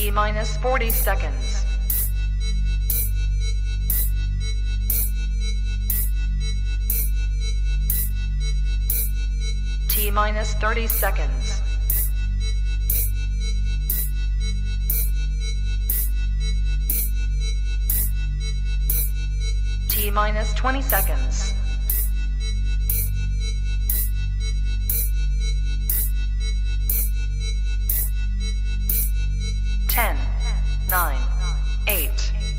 T minus 40 seconds. T minus 30 seconds. T minus 20 seconds. Ten, 9, 8,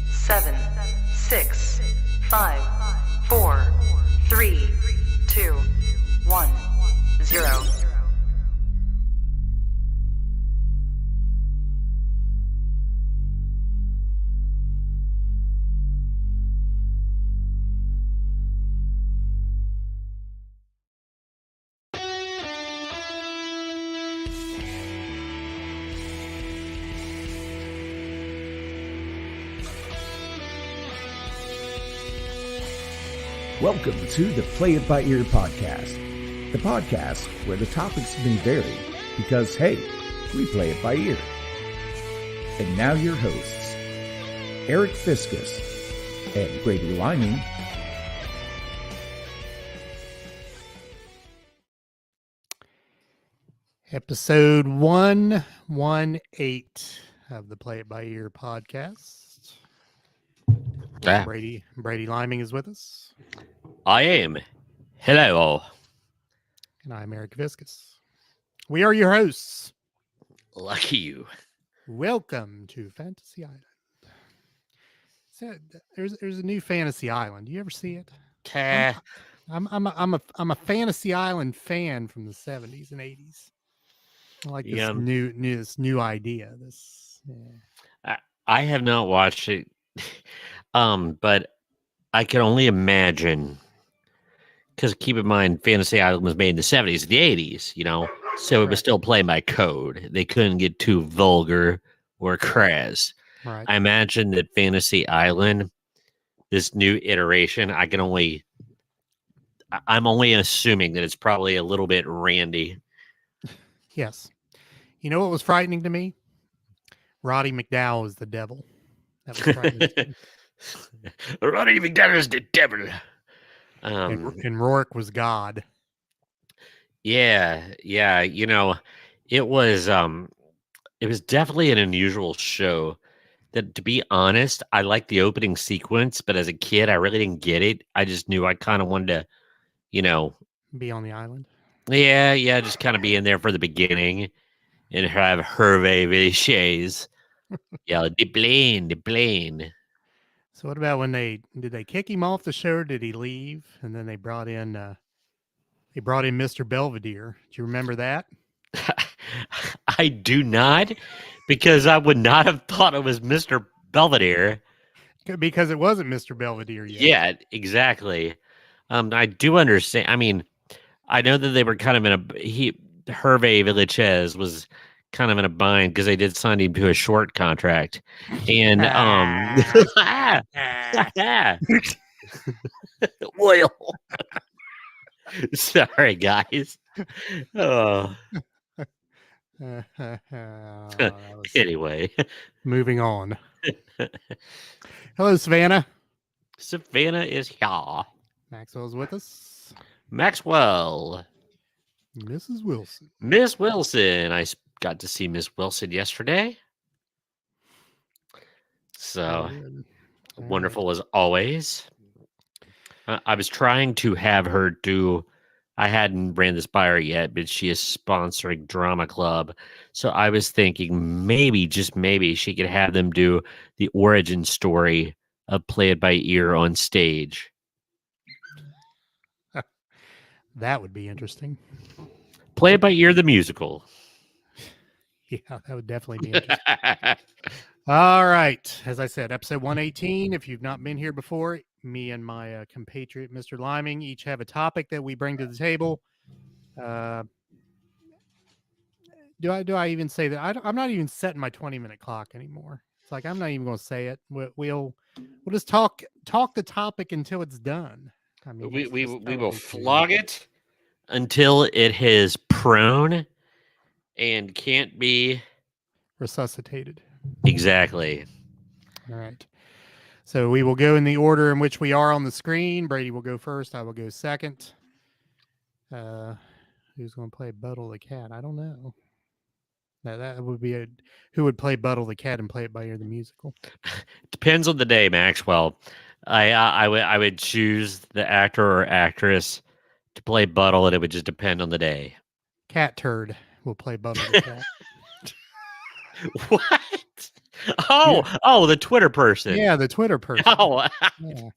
7, 6, 5, 4, 3, 2, 1, 0. Welcome to the Play It By Ear podcast, the podcast where the topics may vary because, hey, we play it by ear. And now your hosts, Eric Fiskus and Brady Liming. Episode 118 of the Play It By Ear podcast. Brady Liming is with us. I am. Hello all. And I'm Eric Fiskus. We are your hosts. Lucky you. Welcome to Fantasy Island. So there's a new Fantasy Island. Do you ever see it? I'm a Fantasy Island fan from the 70s and 80s. I like this new idea. I have not watched it. But I can only imagine, because keep in mind, Fantasy Island was made in the 70s and the 80s, so it was still playing by code. They couldn't get too vulgar or crass. Right. I imagine that Fantasy Island, this new iteration, I'm only assuming that it's probably a little bit randy. Yes. You know what was frightening to me? Roddy McDowall is the devil. That was frightening. Roddy McDowall is the devil. And Rourke was God. Yeah. It was definitely an unusual show. That, to be honest, I liked the opening sequence, but as a kid, I really didn't get it. I just knew I kind of wanted to, be on the island. Yeah, just kind of be in there for the beginning and have Hervé Villechaize yell, the plane. So what about when did they kick him off the show or did he leave? And then they brought in Mr. Belvedere. Do you remember that? I do not, because I would not have thought it was Mr. Belvedere. Because it wasn't Mr. Belvedere yet. Yeah, exactly. I do understand. I mean, I know that they were kind of Hervé Villechaize was kind of in a bind because they did sign him to a short contract. And oil. Sorry, guys. Oh. Anyway, moving on. Hello, Savannah. Savannah is here. Maxwell's with us. Maxwell. Mrs. Wilson. Miss Wilson. I got to see Miss Wilson yesterday. So wonderful as always. I was trying to have her do, I hadn't ran this by her yet, but she is sponsoring Drama Club. So I was thinking maybe, just maybe, she could have them do the origin story of Play It By Ear on stage. That would be interesting. Play It By Ear, the musical. Yeah, that would definitely be interesting. All right. As I said, episode 118. If you've not been here before, me and my compatriot, Mr. Liming, each have a topic that we bring to the table. Do I even say that? I'm not even setting my 20-minute clock anymore. It's like I'm not even going to say it. We'll just talk the topic until it's done. I mean, we will flog it until it has prone and can't be resuscitated. Exactly. All right. So we will go in the order in which we are on the screen. Brady will go first. I will go second. Who's going to play Buttle the Cat? I don't know. That would be who would play Buttle the Cat and play it by ear the musical? Depends on the day, Maxwell. I would choose the actor or actress to play Buttle, and it would just depend on the day. Cat Turd will play Buttle the Cat. What? Oh, the Twitter person. Yeah, the Twitter person. Oh, Yeah.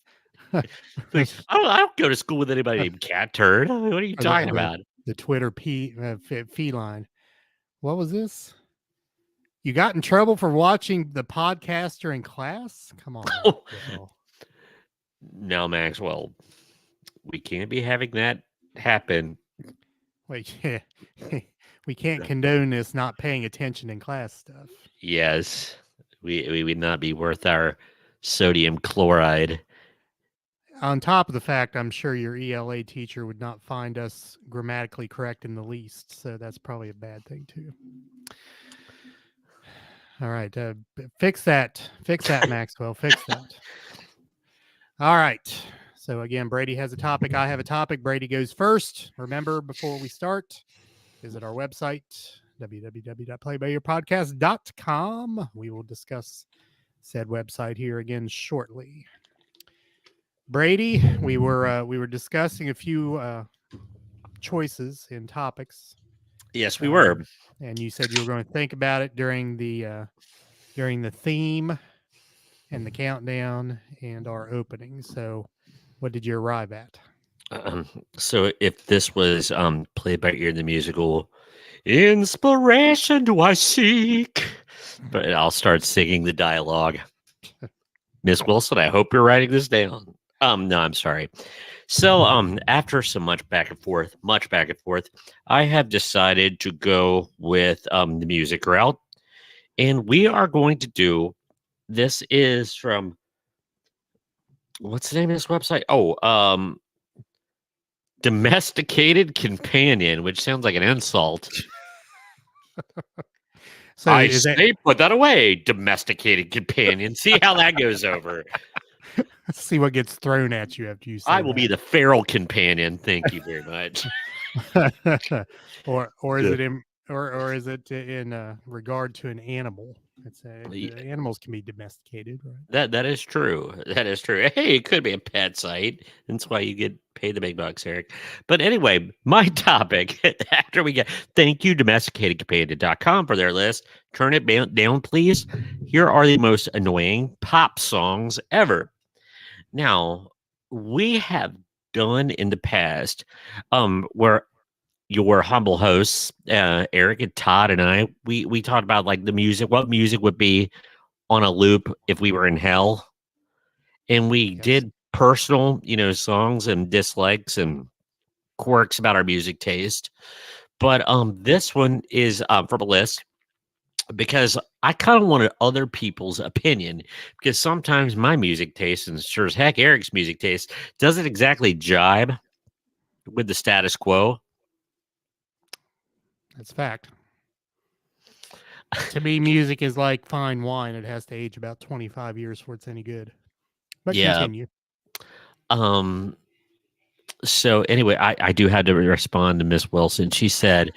I don't go to school with anybody named Cat Turd. What are you talking about? The Twitter feline. What was this? You got in trouble for watching the podcast during class? Come on. Now, Maxwell, we can't be having that happen. Wait, we can't condone this not paying attention in class stuff. Yes, we would not be worth our sodium chloride. On top of the fact, I'm sure your ELA teacher would not find us grammatically correct in the least. So that's probably a bad thing too. All right. Fix that, Maxwell. Fix that. All right. So again, Brady has a topic. I have a topic. Brady goes first. Remember, before we start, visit our website, www.playbyyourpodcast.com. We will discuss said website here again shortly. Brady, we were discussing a few choices in topics. Yes, we were. And you said you were going to think about it during the theme and the countdown and our opening. So, what did you arrive at? So, if this was played by ear the musical, inspiration do I seek? But I'll start singing the dialogue. Miss Wilson, I hope you're writing this down. No, I'm sorry. So, after so much back and forth, I have decided to go with the music route, and we are going to do. This is from what's the name of this website? Oh, Domesticated Companion, which sounds like an insult. So I say, put that away, Domesticated Companion. See how that goes over. See what gets thrown at you after you say I will be the feral companion. Thank you very much. or is it in regard to an animal? Animals can be domesticated, right? That is true. That is true. Hey, it could be a pet site. That's why you get paid the big bucks, Eric. But anyway, my topic after we get thank you, domesticatedcompanion.com for their list. Turn it down, please. Here are the most annoying pop songs ever. Now, we have done in the past where your humble hosts, Eric and Todd and I, we talked about like the music, what music would be on a loop if we were in hell. And we did personal, songs and dislikes and quirks about our music taste. But this one is from a list because I kind of wanted other people's opinion, because sometimes my music taste, and sure as heck Eric's music taste, doesn't exactly jibe with the status quo. That's fact. To me, music is like fine wine. It has to age about 25 years before it's any good. But continue. So anyway, I do have to respond to Miss Wilson. She said,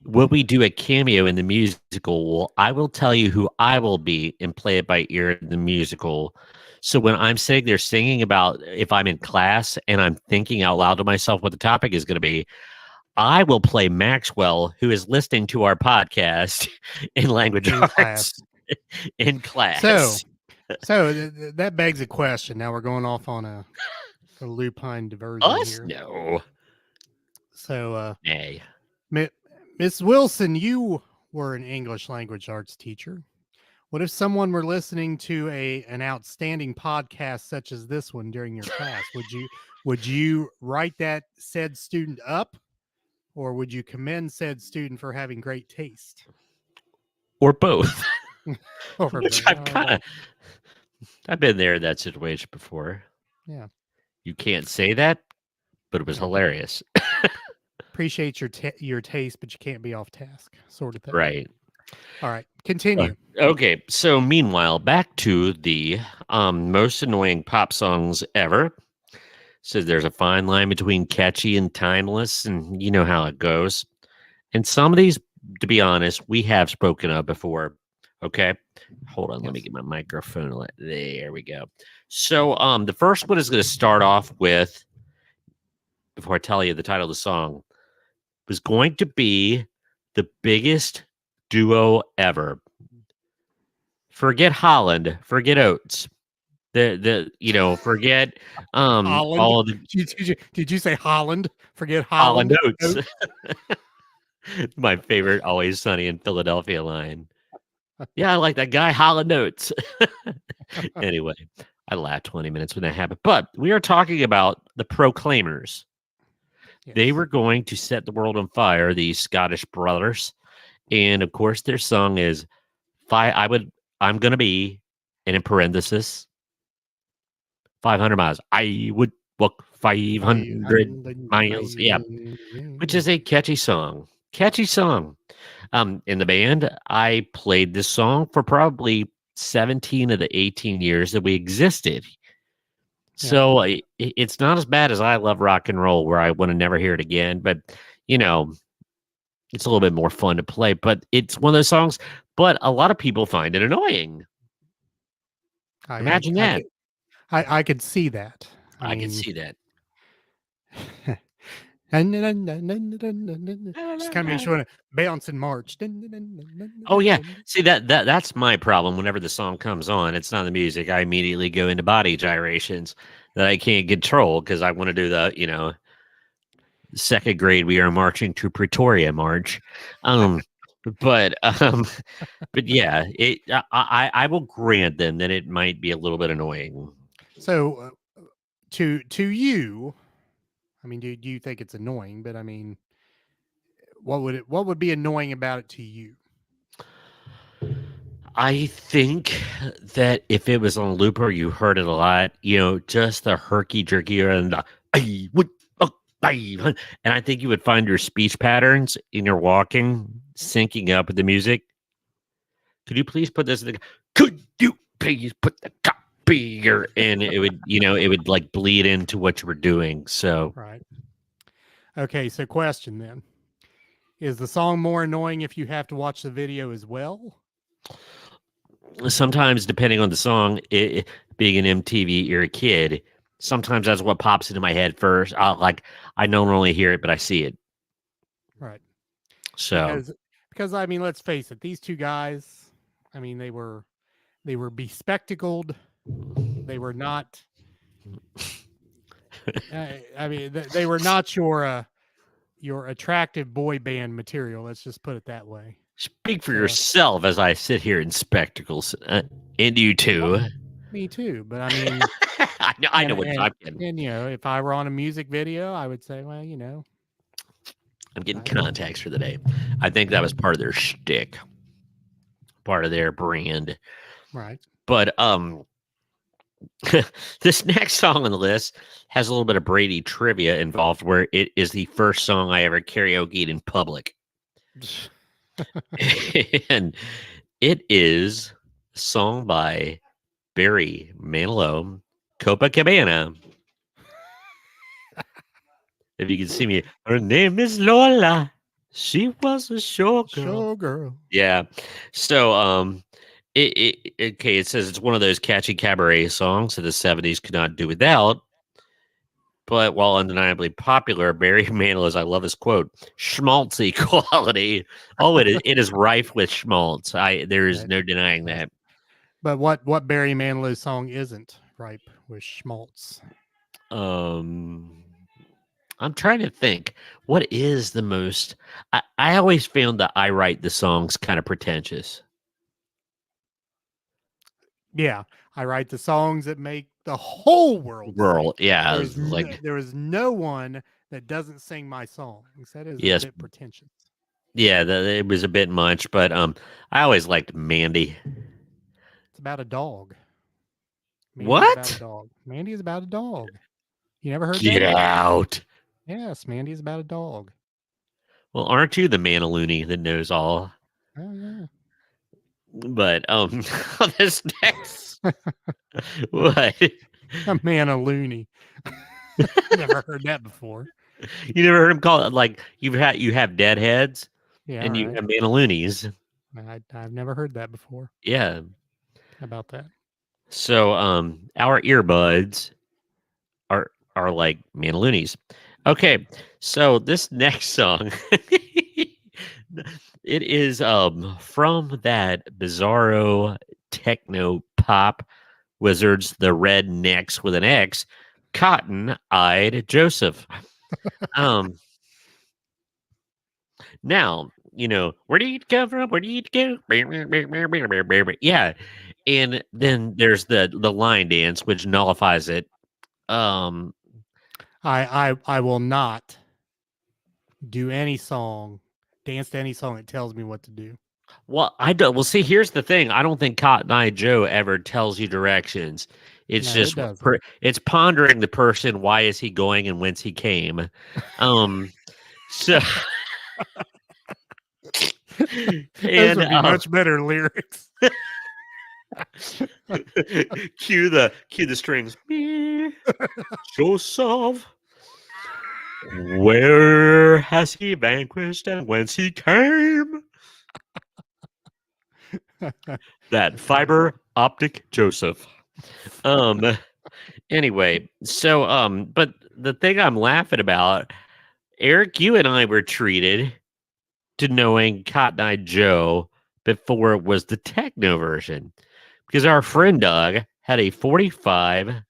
will we do a cameo in the musical? Well, I will tell you who I will be and play it by ear in the musical. So when I'm sitting there singing about if I'm in class and I'm thinking out loud to myself what the topic is going to be, I will play Maxwell, who is listening to our podcast in language arts in class. So that begs a question. Now we're going off on a lupine diversion here. No. So, nay. Miss Wilson, you were an English language arts teacher. What if someone were listening to an outstanding podcast such as this one during your class? Would you write that said student up, or would you commend said student for having great taste? Or both. Which I've been there in that situation before. Yeah. You can't say that, but it was hilarious. Appreciate your taste, but you can't be off task, sort of thing. Right. All right, continue. Okay, so meanwhile, back to the most annoying pop songs ever. Says there's a fine line between catchy and timeless, and you know how it goes. And some of these, to be honest, we have spoken of before. Okay, hold on, let me Yes. get my microphone. There we go. So, the first one is going to start off with, before I tell you the title of the song, was going to be the biggest duo ever. Forget Holland, forget Oates. Forget Holland. all of the Did you say Holland? Forget Holland Holland. Oates. My favorite Always Sunny in Philadelphia line. Yeah, I like that guy, Holland Oates. Anyway, I laughed 20 minutes when that happened. But we are talking about the Proclaimers. They Yes. were going to set the world on fire, these Scottish brothers. And of course, their song is I'm gonna be, and in parenthesis, 500 miles. I would walk 500 miles. Yeah, which is a catchy song. Catchy song. In the band, I played this song for probably 17 of the 18 years that we existed. So it's not as bad as I Love Rock and Roll, where I want to never hear it again. But, you know, it's a little bit more fun to play. But it's one of those songs, but a lot of people find it annoying. Imagine that. I could see that. I can see that. And just kind of makes you want to bounce and march. Oh yeah, see that's my problem. Whenever the song comes on, it's not the music. I immediately go into body gyrations that I can't control because I want to do the second grade we are marching to Pretoria march. But yeah, I will grant them that it might be a little bit annoying. So to you, I mean, do you think it's annoying? But I mean, what would be annoying about it to you? I think that if it was on loop or you heard it a lot, just the herky jerky and and I think you would find your speech patterns in your walking syncing up with the music. Could you please put this? Could you please put the copy here? And it would, it would like bleed into what you were doing. So right. Okay, so question then: is the song more annoying if you have to watch the video as well? Sometimes, depending on the song, being an MTV era kid, sometimes that's what pops into my head first. I don't normally hear it, but I see it. Right. So because I mean, let's face it, these two guys, I mean, they were bespectacled. They were not. I mean, they were not your attractive boy band material. Let's just put it that way. Speak for yourself as I sit here in spectacles, and you too. Me too, but I mean, I know what I'm getting. And if I were on a music video, I would say, well, I'm getting contacts for the day. I think that was part of their shtick, part of their brand, right? But this next song on the list has a little bit of Brady trivia involved, where it is the first song I ever karaoke'd in public. And it is a song by Barry Manilow, Copacabana. If you can see me, her name is Lola. She was a showgirl. Yeah. So, it says it's one of those catchy cabaret songs that the 70s could not do without. But while undeniably popular, Barry Manilow's, I love this quote, schmaltzy quality. Oh, it is rife with schmaltz. There is no denying that. But what Barry Manilow's song isn't ripe with schmaltz? I'm trying to think. What is the most? I always found that I write the songs kind of pretentious. Yeah, I write the songs that make the whole world. Yeah, there is no one that doesn't sing my songs. That is a bit pretentious. Yeah, it was a bit much, but I always liked Mandy. It's about a dog. What? Mandy is about a dog. You never heard Get that? out. Yes, Mandy is about a dog. Well, aren't you the Manaloony that knows all? Oh, yeah. But this next what? A man a loony. Never heard that before. You never heard him call it like you have deadheads Yeah, and you right. have Manaloonies. I've never heard that before. Yeah. How about that? So our earbuds are like Manaloonies. Okay, so this next song it is from that bizarro techno pop wizards, the Rednecks with an X, Cotton-Eyed Joseph. Now, where do you come from? Where do you go? Yeah. And then there's the line dance, which nullifies it. I will not do any song, dance to any song that tells me what to do. Well, I don't. Well, see, here's the thing. I don't think Cotton Eye Joe ever tells you directions. It's No, it just doesn't. it's pondering the person. Why is he going and whence he came? So. Those would be much better lyrics. Cue the strings. Joseph, where has he vanquished and whence he came? That fiber optic Joseph. Anyway, so but the thing I'm laughing about, Eric, you and I were treated to knowing Cotton Eye Joe before it was the techno version, because our friend Doug had a 45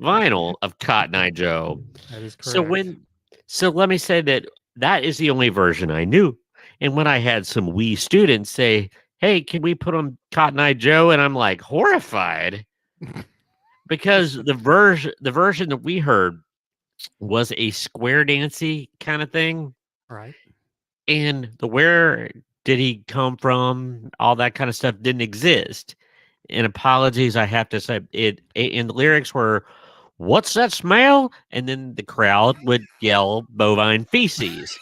vinyl of Cotton Eye Joe. That is correct. So let me say that is the only version I knew. And when I had some wee students say, "Hey, can we put on Cotton Eye Joe?" and I'm like horrified because the version that we heard was a square dancey kind of thing. Right. And the where did he come from, all that kind of stuff didn't exist. And apologies, I have to say it. And the lyrics were, "What's that smell?" And then the crowd would yell bovine feces.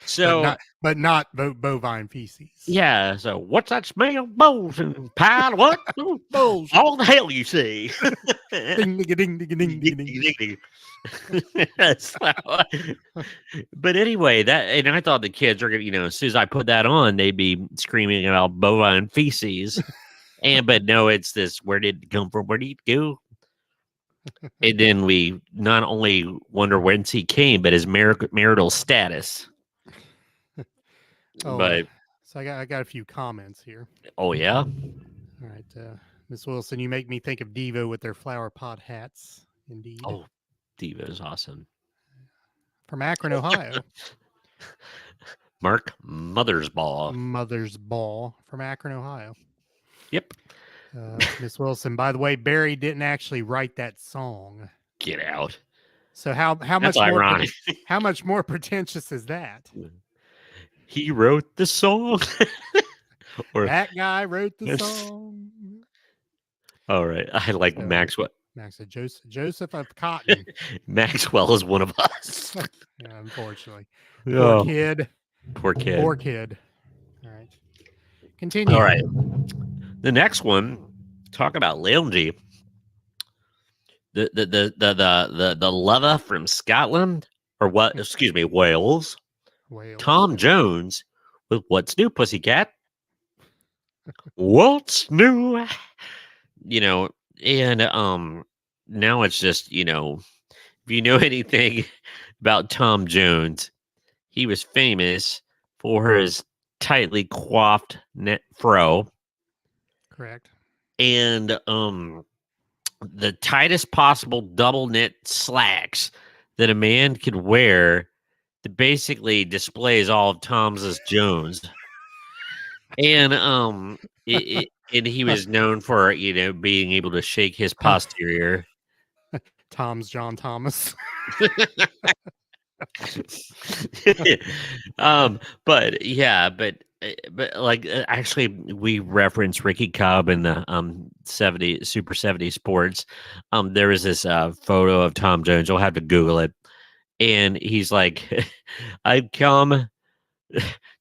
So, but not bovine feces. Yeah. So, what's that smell? Bowls and pile of what? Bowls. All the hell you see. Ding, ding, ding, ding, ding, ding. But anyway, and I thought the kids are gonna, as soon as I put that on, they'd be screaming about bovine feces. But no, it's this: where did it come from? Where did it go? And then we not only wonder whence he came, but his marital status. So I got a few comments here. Oh yeah. All right, Miss Wilson, you make me think of Devo with their flower pot hats. Indeed. Oh, Devo's awesome. From Akron, Ohio. Mark Mothersbaugh. Mothersbaugh from Akron, Ohio. Yep. Miss Wilson, by the way, Barry didn't actually write that song. Get out. So how much That's ironic. How much more pretentious is that? He wrote the song. Or that guy wrote the song. All right. I like Maxwell. Joseph of Cotton. Maxwell is one of us. Yeah, unfortunately. Oh. Poor kid. All right. Continue. All right. The next one, talk about loungy. The lover from Scotland, or what? Excuse me, Wales. Tom Jones with "What's New, Pussycat?" What's new? And now it's just, if you know anything about Tom Jones, he was famous for his tightly coiffed net fro. Correct. And the tightest possible double knit slacks that a man could wear that basically displays all of Tom's Jones. And and he was known for, being able to shake his posterior. Tom's John Thomas. But like actually we reference Ricky Cobb in the 70 Super 70 Sports. There was this photo of Tom Jones. You'll have to Google it. And he's like, "I've come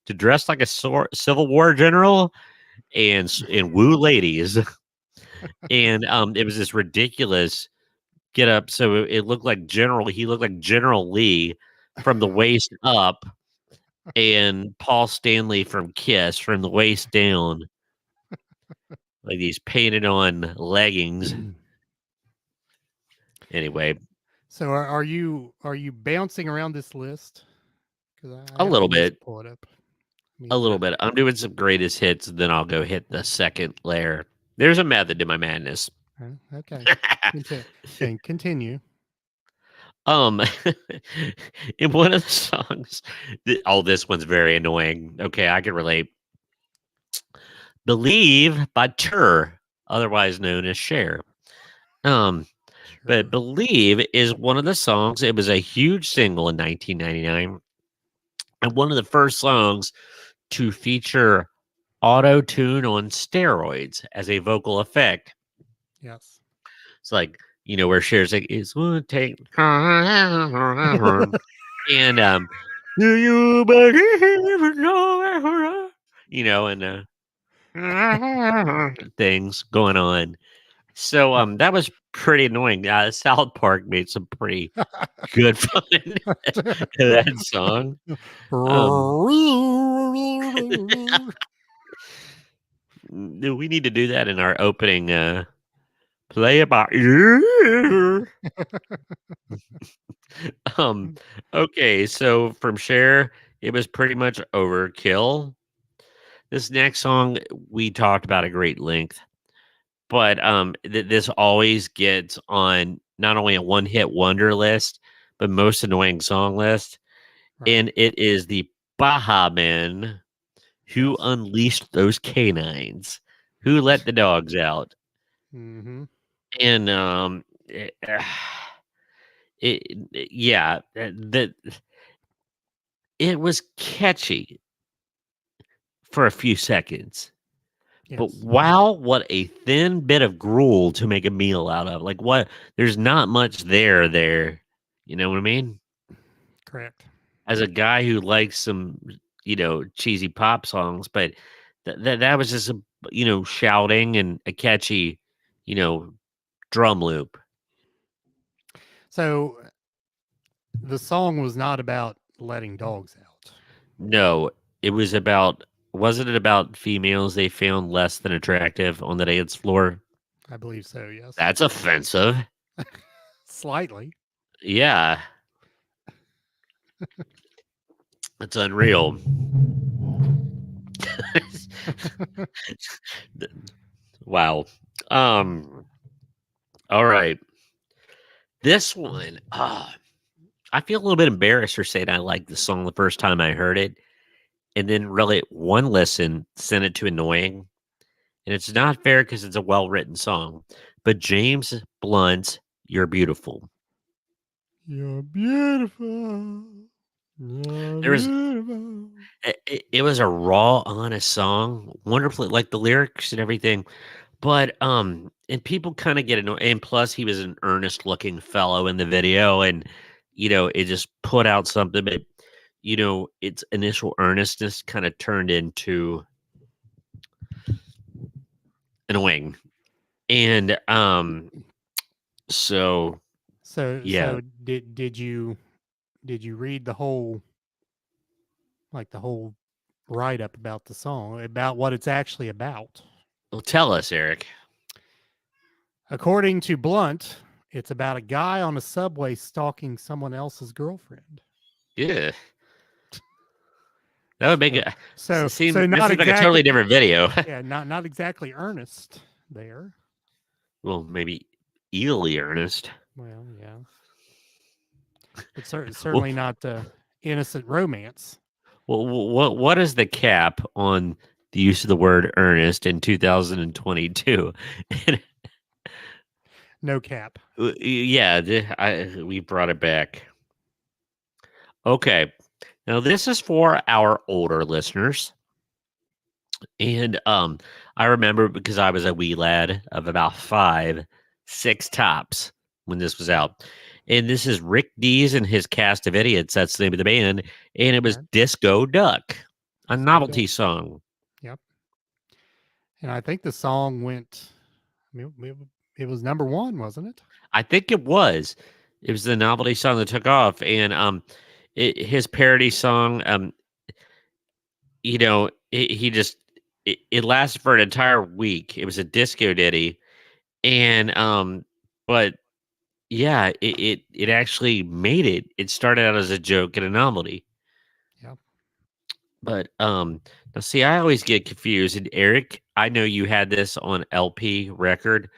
to dress like a Civil War general and woo ladies. And it was this ridiculous get up. So it looked like he looked like General Lee from the waist up, and Paul Stanley from Kiss from the waist down, like these painted on leggings. Anyway, so are you bouncing around this list? Because a little bit. Pull it up. A little bit. I'm doing some greatest hits, then I'll go hit the second layer. There's a method to my madness. Okay. Continue. In one of the songs, this one's very annoying. Okay, I can relate. Believe by Tur, otherwise known as Cher. But Believe is one of the songs. It was a huge single in 1999. And one of the first songs to feature auto-tune on steroids as a vocal effect. Yes. It's like, where Cher's like, it's gonna take and do you believe and things going on. So that was pretty annoying. South Park made some pretty good fun to that song. We need to do that in our opening play it by ear. Okay, so from Cher, it was pretty much overkill. This next song we talked about at great length, but this always gets on not only a one-hit wonder list, but most annoying song list. Right. And it is the Baha Men who unleashed those canines, who let the dogs out. Mm-hmm. And it was catchy for a few seconds. Yes. But wow, what a thin bit of gruel to make a meal out of. Like, what? There's not much there. You know what I mean? Correct. As a guy who likes some, cheesy pop songs, but that was just shouting and a catchy, drum loop. So the song was not about letting dogs out. No, it was about. Wasn't it about females they found less than attractive on the dance floor? I believe so, yes. That's offensive. Slightly. Yeah. It's unreal. Wow. All right. This one, I feel a little bit embarrassed for saying I liked the song the first time I heard it. And then really one listen sent it to annoying. And it's not fair because it's a well-written song. But James Blunt's You're Beautiful. You're beautiful. It was a raw, honest song. Wonderfully, like the lyrics and everything. But, and people kind of get annoyed. And plus, he was an earnest-looking fellow in the video. And, it just put out something. But, its initial earnestness kind of turned into annoying. And so yeah. So did you read the whole write up about the song, about what it's actually about? Well, tell us, Eric. According to Blunt, it's about a guy on a subway stalking someone else's girlfriend. Yeah. That would make it so seem not exactly, like a totally different video. Yeah, not exactly earnest there. Well, maybe eerily earnest. Well, yeah. But certainly not innocent romance. Well, what is the cap on the use of the word earnest in 2022? No cap. Yeah, we brought it back. Okay. Now, this is for our older listeners. And I remember because I was a wee lad of about 5, 6 tops when this was out. And this is Rick Dees and his Cast of Idiots. That's the name of the band. And it was Disco Duck. A novelty song. Yep. And I think the song went, I mean, it was number 1, wasn't it? I think it was. It was the novelty song that took off. And his parody song, you know, it lasted for an entire week. It was a disco ditty. And but yeah, it actually made it. It started out as a joke and a novelty. Yeah. But now see, I always get confused. And Eric, I know you had this on LP record,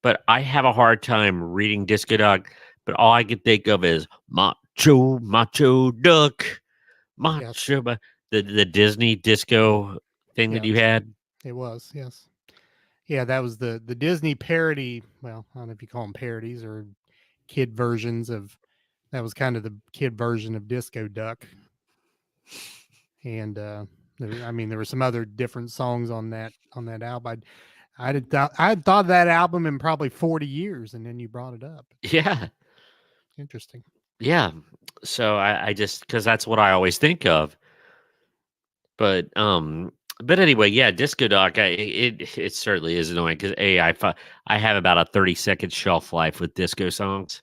but I have a hard time reading Disco Duck. But all I can think of is Macho Duck, Macho. Yes. The Disney disco thing that you had. It was, yes. Yeah, that was the Disney parody. Well, I don't know if you call them parodies or kid versions of. That was kind of the kid version of Disco Duck. And I mean, there were some other different songs on that album. I had thought of that album in probably 40 years, and then you brought it up. Yeah. Interesting. Yeah. So I just, because that's what I always think of. But anyway, yeah, Disco Duck, it certainly is annoying because I have about a 30-second shelf life with disco songs.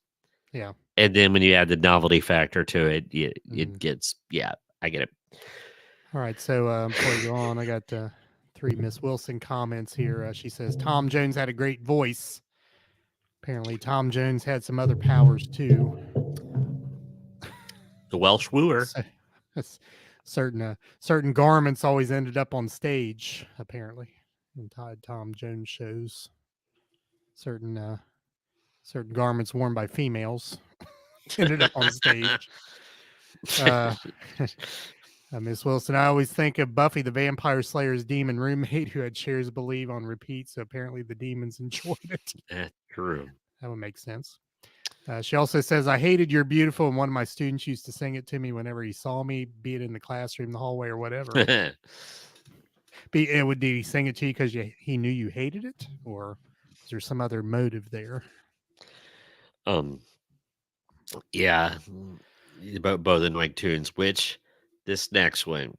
Yeah. And then when you add the novelty factor to it, it gets, yeah, I get it. All right. So before we go on, I got 3 Miss Wilson comments here. She says, Tom Jones had a great voice. Apparently, Tom Jones had some other powers too. The Welsh wooer. Certain garments always ended up on stage, apparently, in Tom Jones shows. Certain garments worn by females ended up on stage. Miss Wilson, I always think of Buffy the Vampire Slayer's demon roommate who had Shares Believe on repeat, so apparently the demons enjoyed it. That's true. That would make sense. She also says, I hated You're Beautiful, and one of my students used to sing it to me whenever he saw me, be it in the classroom, the hallway, or whatever. Did he sing it to you because he knew you hated it, or is there some other motive there? Yeah, both annoying tunes, which this next one,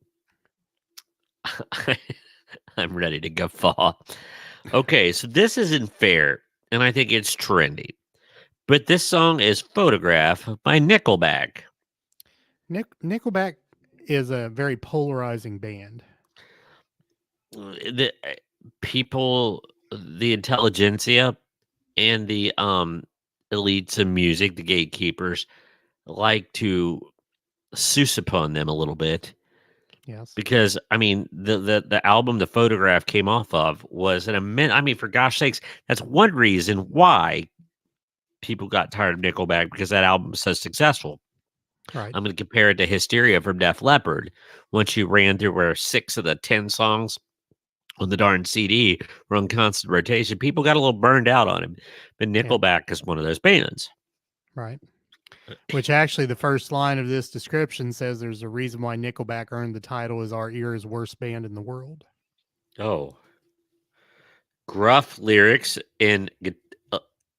I'm ready to guffaw. Okay, so this isn't fair, and I think it's trendy. But this song is Photograph by Nickelback. Nickelback is a very polarizing band. The people, the intelligentsia, and the elites of music, the gatekeepers, like to seuss upon them a little bit. Yes. Because, I mean, the album The Photograph came off of was an immense, I mean, for gosh sakes, that's one reason why people got tired of Nickelback, because that album was so successful. Right. I'm going to compare it to Hysteria from Def Leppard. Once you ran through where 6 of the 10 songs on the darn CD were on constant rotation, people got a little burned out on him. But Nickelback is one of those bands. Right. Which actually the first line of this description says there's a reason why Nickelback earned the title as our era's worst band in the world. Oh. Gruff lyrics and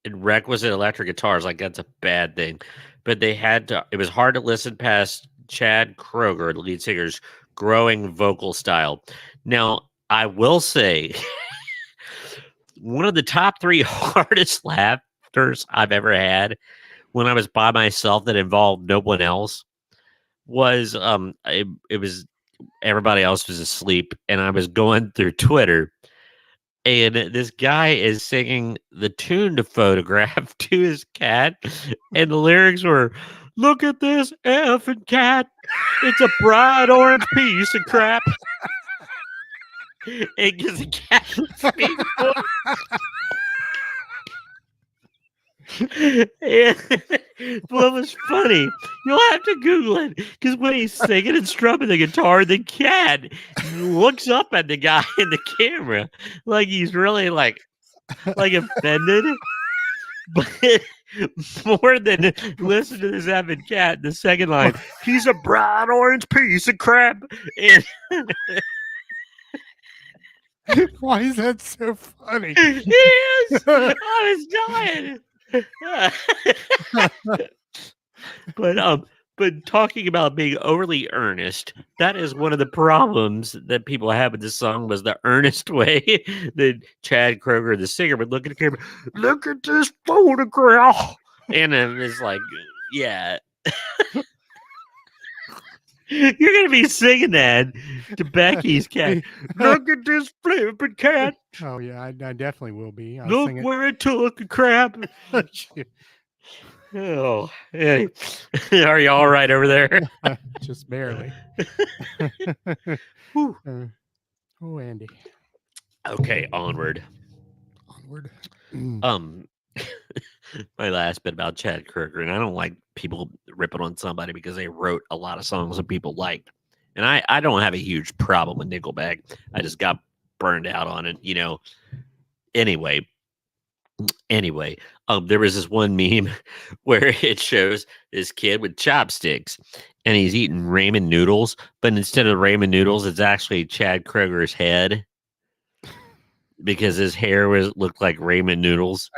requisite electric guitars, like that's a bad thing. But they had to, it was hard to listen past Chad Kroeger, the lead singer's growing vocal style. Now, I will say, one of the top 3 hardest laughters I've ever had when I was by myself that involved no one else was it was everybody else was asleep, and I was going through Twitter, and this guy is singing the tune to Photograph to his cat, and the lyrics were, "Look at this effing cat. It's a bright orange piece of crap." It gives the cat and what was funny, you'll have to Google it, because when he's singing and strumming the guitar, the cat looks up at the guy in the camera like he's really like offended. But more than listen to this effing cat, the second line, he's a bright orange piece of crap. And why is that so funny? He is. I was dying. But But talking about being overly earnest, that is one of the problems that people have with this song was the earnest way that Chad Kroeger, the singer, would look at the camera, look at this photograph. And then it's like, yeah. You're going to be singing that to Becky's cat. Look at this flippin' cat. Oh, yeah, I definitely will be. I'll Look sing it. where it took a crap. Oh, hey. Are you all right over there? Just barely. Whew. Oh, Andy. Okay, onward. Onward. My last bit about Chad Kroeger, and I don't like people ripping on somebody because they wrote a lot of songs that people liked. And I don't have a huge problem with Nickelback. I just got burned out on it, Anyway, there was this one meme where it shows this kid with chopsticks and he's eating ramen noodles, but instead of ramen noodles, it's actually Chad Kroeger's head because his hair looked like ramen noodles.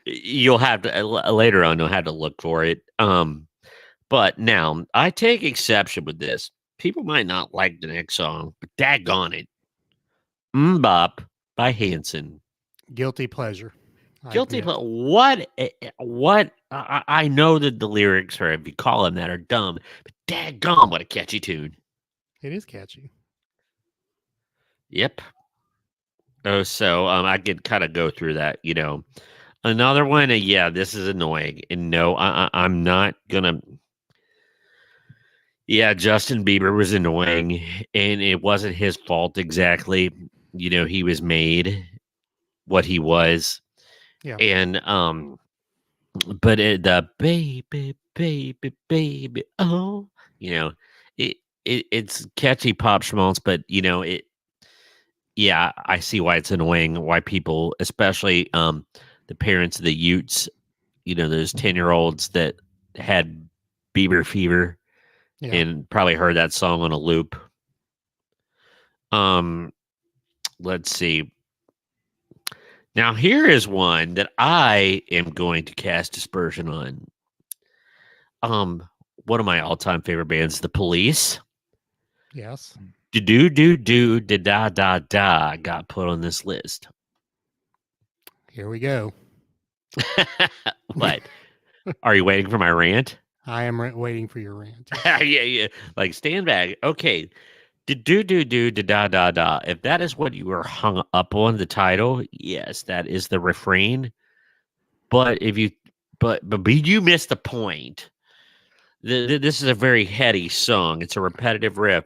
You'll have to later on. You'll have to look for it. But now I take exception with this. People might not like the next song, but daggone it, Mbop by Hanson. Guilty pleasure. Guilty pleasure. What? I know that the lyrics are, if you call them that, are dumb, but daggone, what a catchy tune. It is catchy. Yep. Oh, so I could kind of go through that, Another one, yeah, this is annoying. And no, I'm not going to. Yeah, Justin Bieber was annoying, and it wasn't his fault exactly. He was made what he was. Yeah. And, but the baby, oh, it's catchy Pop Schmaltz, but, yeah, I see why it's annoying. Why people, especially the parents of the Utes, those 10-year-olds that had Bieber fever and probably heard that song on a loop. Let's see. Now here is one that I am going to cast dispersion on. One of my all-time favorite bands, The Police. Yes. Da got put on this list. Here we go. What? Are you waiting for my rant? I am waiting for your rant. Yeah. Like, stand back. Okay. Da. If that is what you were hung up on, the title, yes, that is the refrain. But if you, but you missed the point. This is a very heady song. It's a repetitive riff.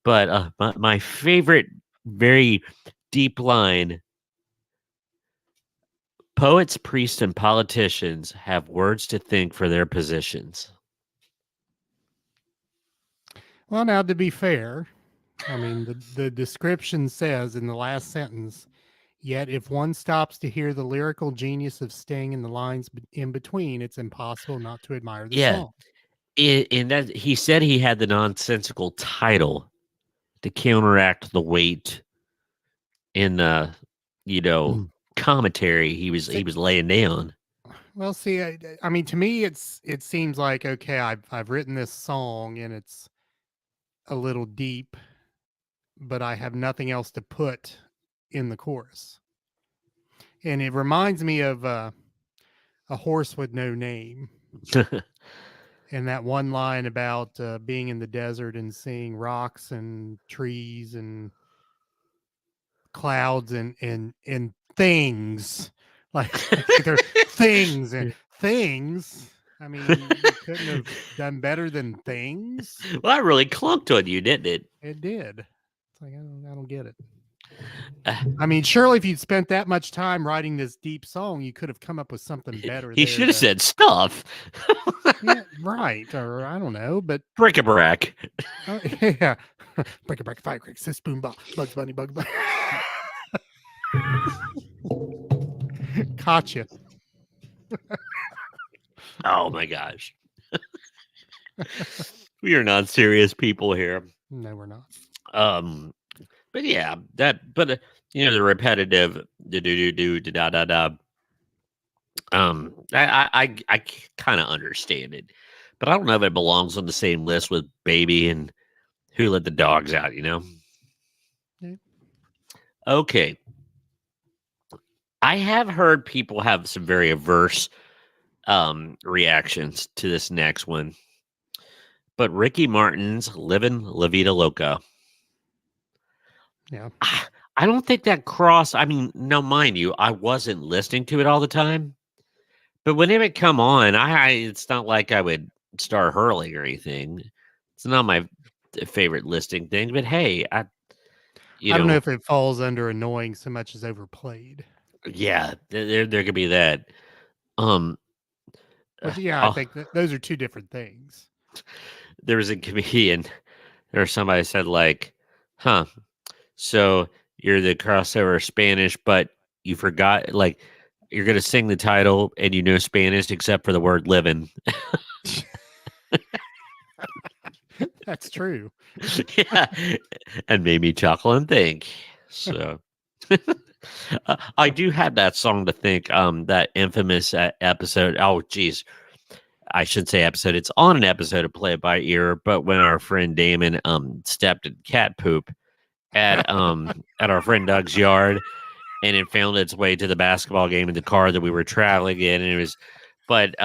But my favorite, very deep line: poets, priests, and politicians have words to think for their positions. Well, now, to be fair, I mean, the description says in the last sentence, yet if one stops to hear the lyrical genius of Sting and the lines in between, it's impossible not to admire the song. And that he said he had the nonsensical title to counteract the weight in the, commentary he was laying down. Well, see, I mean, to me, it seems like, okay, I've written this song and it's a little deep, but I have nothing else to put in the chorus. And it reminds me of A Horse with No Name. And that one line about being in the desert and seeing rocks and trees and clouds and things. Like there are things and things. I mean, you couldn't have done better than things. Well, that really clunked on you, didn't it? It did. It's like, I don't get it. I mean, surely if you'd spent that much time writing this deep song, you could have come up with something better. He should have said stuff. Yeah, right. Or I don't know, but bric-a-brac. Yeah. Bric-a-brac, firecrack, sis, boom, bop, Bugs Bunny, Bugs Bunny. Caught you. Oh my gosh. We are not serious people here. No, we're not. But yeah, the repetitive da. I kind of understand it, but I don't know if it belongs on the same list with Baby and Who Let the Dogs Out, you know? Yeah. Okay. I have heard people have some very averse reactions to this next one. But Ricky Martin's Livin' La Vida Loca. Yeah. I don't think that cross. I mean, now mind you, I wasn't listening to it all the time. But when it would come on, it's not like I would start hurling or anything. It's not my favorite listing thing, but hey, I don't know if it falls under annoying so much as overplayed. Yeah, there could be that. But yeah, I think those are two different things. There was a comedian or somebody said like, huh, so you're the crossover Spanish, but you forgot, like, you're going to sing the title and you know Spanish except for the word living. That's true. Yeah. And made me chuckle and think. So I do have that song to think, that infamous episode. Oh, geez. I should say episode. It's on an episode of Play It By Ear, but when our friend Damon stepped in cat poop at our friend Doug's yard, and it found its way to the basketball game in the car that we were traveling in, and it was, but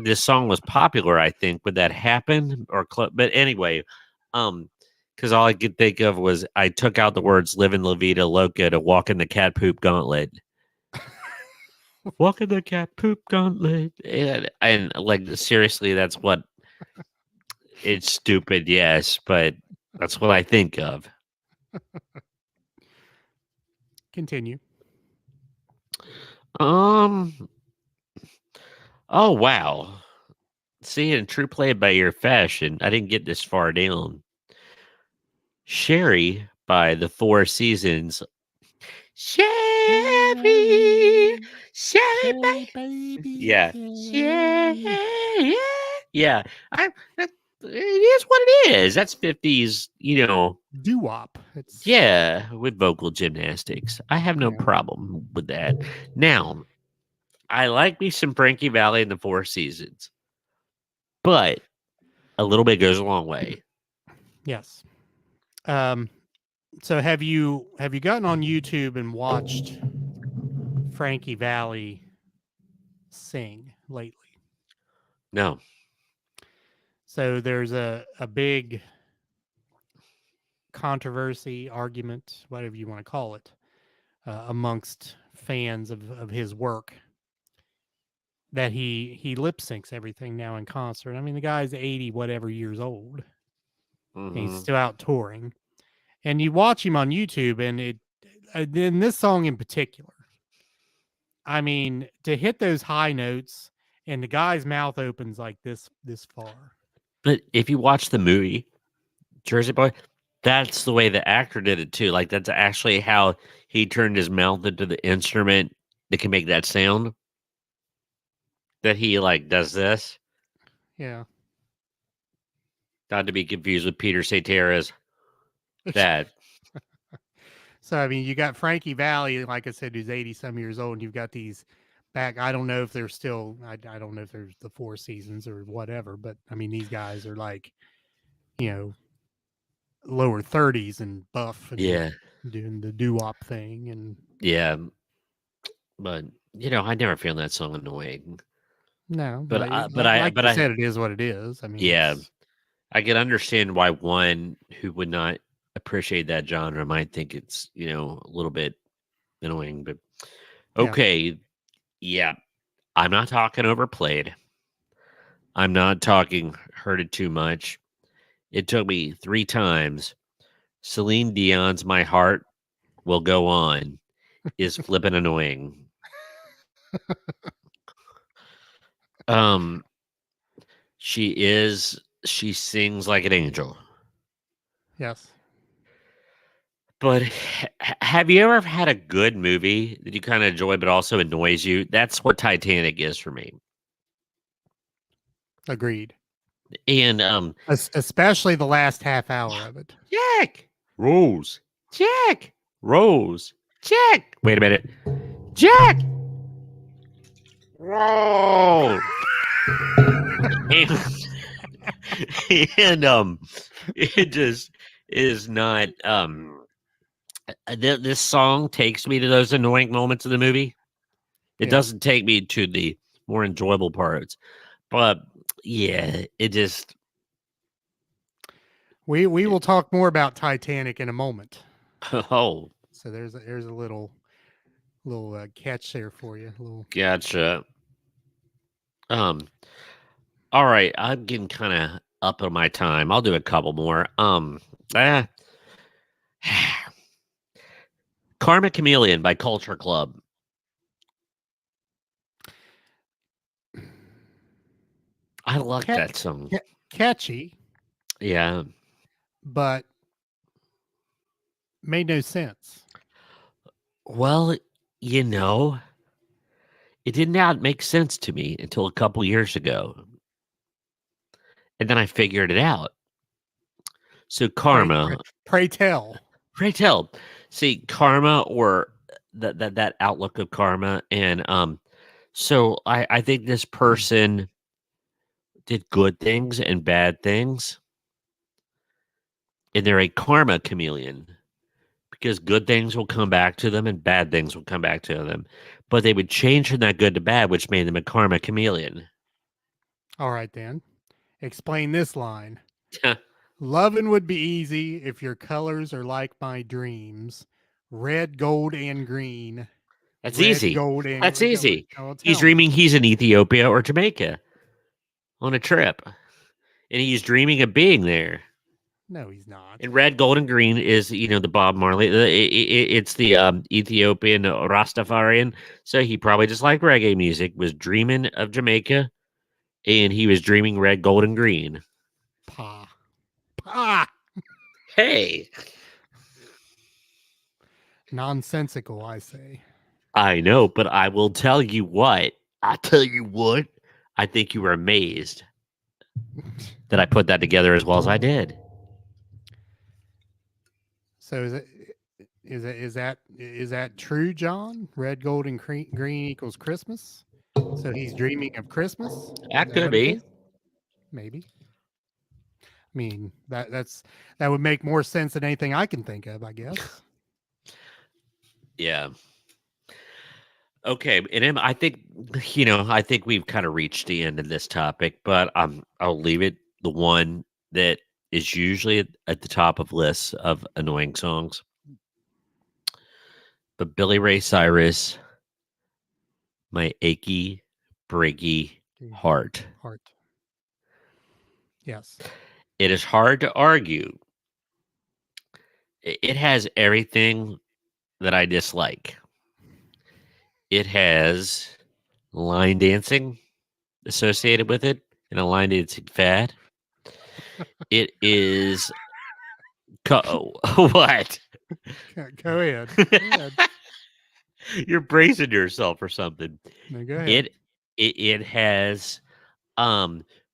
this song was popular, I think. Would that happen but anyway, because all I could think of was I took out the words "Livin' La Vida Loca" to walk in the cat poop gauntlet. Walk in the cat poop gauntlet, and like seriously, that's what. It's stupid, yes, but that's what I think of. Continue. Oh wow. See, in true Play It By Ear fashion, I didn't get this far down. Sherry by the Four Seasons. Sherry, baby. Yeah. Yeah. It is what it is. That's 50s, doo-wop. Yeah, with vocal gymnastics. I have no problem with that. Now, I like me some Frankie Valli and the Four Seasons, but a little bit goes a long way. Yes. So have you gotten on YouTube and watched Frankie Valli sing lately? No. So there's a big controversy, argument, whatever you want to call it, amongst fans of his work, that he lip syncs everything now in concert. I mean, the guy's 80 whatever years old. Mm-hmm. He's still out touring, and you watch him on YouTube, and in this song in particular, I mean, to hit those high notes and the guy's mouth opens like this far. But if you watch the movie Jersey Boy, that's the way the actor did it too. Like, that's actually how he turned his mouth into the instrument that can make that sound. That he like does this. Yeah. Not to be confused with Peter Cetera's dad. So I mean, you got Frankie Valli, like I said, who's 80 some years old, and you've got these back. I don't know if they're still. I don't know if there's the Four Seasons or whatever, but I mean, these guys are like, lower 30s and buff, and doing the doo-wop thing, and but I never found that song annoying. No, but I said, it is what it is. I mean, I can understand why one who would not appreciate that genre might think it's a little bit annoying, but okay. I'm not talking overplayed. I'm not talking heard it too much. It took me 3 times. Celine Dion's "My Heart Will Go On" is flippin' annoying. She sings like an angel. Yes. But have you ever had a good movie that you kind of enjoy but also annoys you? That's what Titanic is for me. Agreed. And especially the last half hour of it. Jack Rose. Jack Rose. Jack. Wait a minute. Jack. Whoa! and it just is not this song takes me to those annoying moments of the movie. It doesn't take me to the more enjoyable parts, but yeah, it just we will talk more about Titanic in a moment. oh, So there's a little catch there for you. A little gotcha. All right, I'm getting kind of up on my time. I'll do a couple more. Karma Chameleon by Culture Club. I like that song. Catchy. Yeah. But made no sense. Well, you know, it did not make sense to me until a couple years ago. And then I figured it out. So karma. Pray tell. Pray tell. See, karma or that outlook of karma. And so I think this person did good things and bad things. And they're a karma chameleon. Because good things will come back to them and bad things will come back to them. But they would change from that good to bad, which made them a karma chameleon. All right, then. Explain this line. Loving would be easy if your colors are like my dreams. Red, gold, and green. That's easy. Gold, and That's green. easy. He's dreaming he's in Ethiopia or Jamaica on a trip. And he's dreaming of being there. No, he's not. And red, gold, and green is, the Bob Marley. It's the Ethiopian Rastafarian. So he probably just liked reggae music, was dreaming of Jamaica, and he was dreaming red, gold, and green. Pa. Hey. Nonsensical, I say. I know, but I will tell you what. I think you were amazed that I put that together as well as I did. So is that true, John? Red, gold, and green equals Christmas. So he's dreaming of Christmas. That could be. Maybe. I mean, that would make more sense than anything I can think of, I guess. Yeah. Okay, and I think we've kind of reached the end of this topic, but I'll leave it the one that is usually at the top of lists of annoying songs. But Billy Ray Cyrus, My Achy Breaky Heart. Yes. It is hard to argue. It has everything that I dislike. It has line dancing associated with it and a line dancing fad. It is what? Go ahead. You're bracing yourself for something. No, go ahead. It has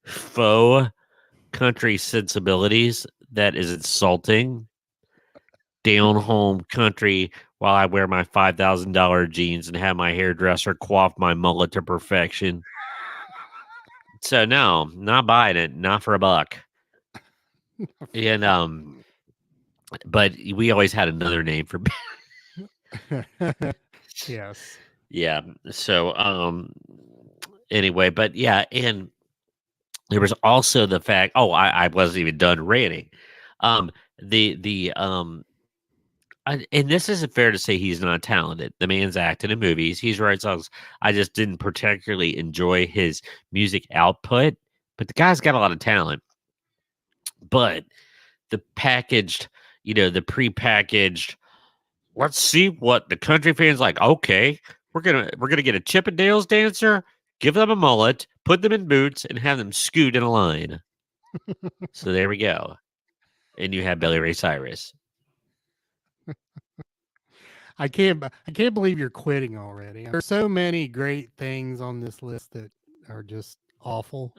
faux country sensibilities that is insulting. Down home country while I wear my $5,000 jeans and have my hairdresser coif my mullet to perfection. So no, not buying it, not for a buck. And but we always had another name for Yes. Yeah. So anyway, but yeah, and there was also the fact, I wasn't even done ranting. And this isn't fair to say he's not talented. The man's acting in movies. He's writing songs. I just didn't particularly enjoy his music output, but the guy's got a lot of talent. But the packaged, the prepackaged, let's see what the country fans like. Okay, we're gonna get a Chippendales dancer, give them a mullet, put them in boots, and have them scoot in a line. So there we go. And you have Billy Ray Cyrus. I can't believe you're quitting already. There's so many great things on this list that are just awful.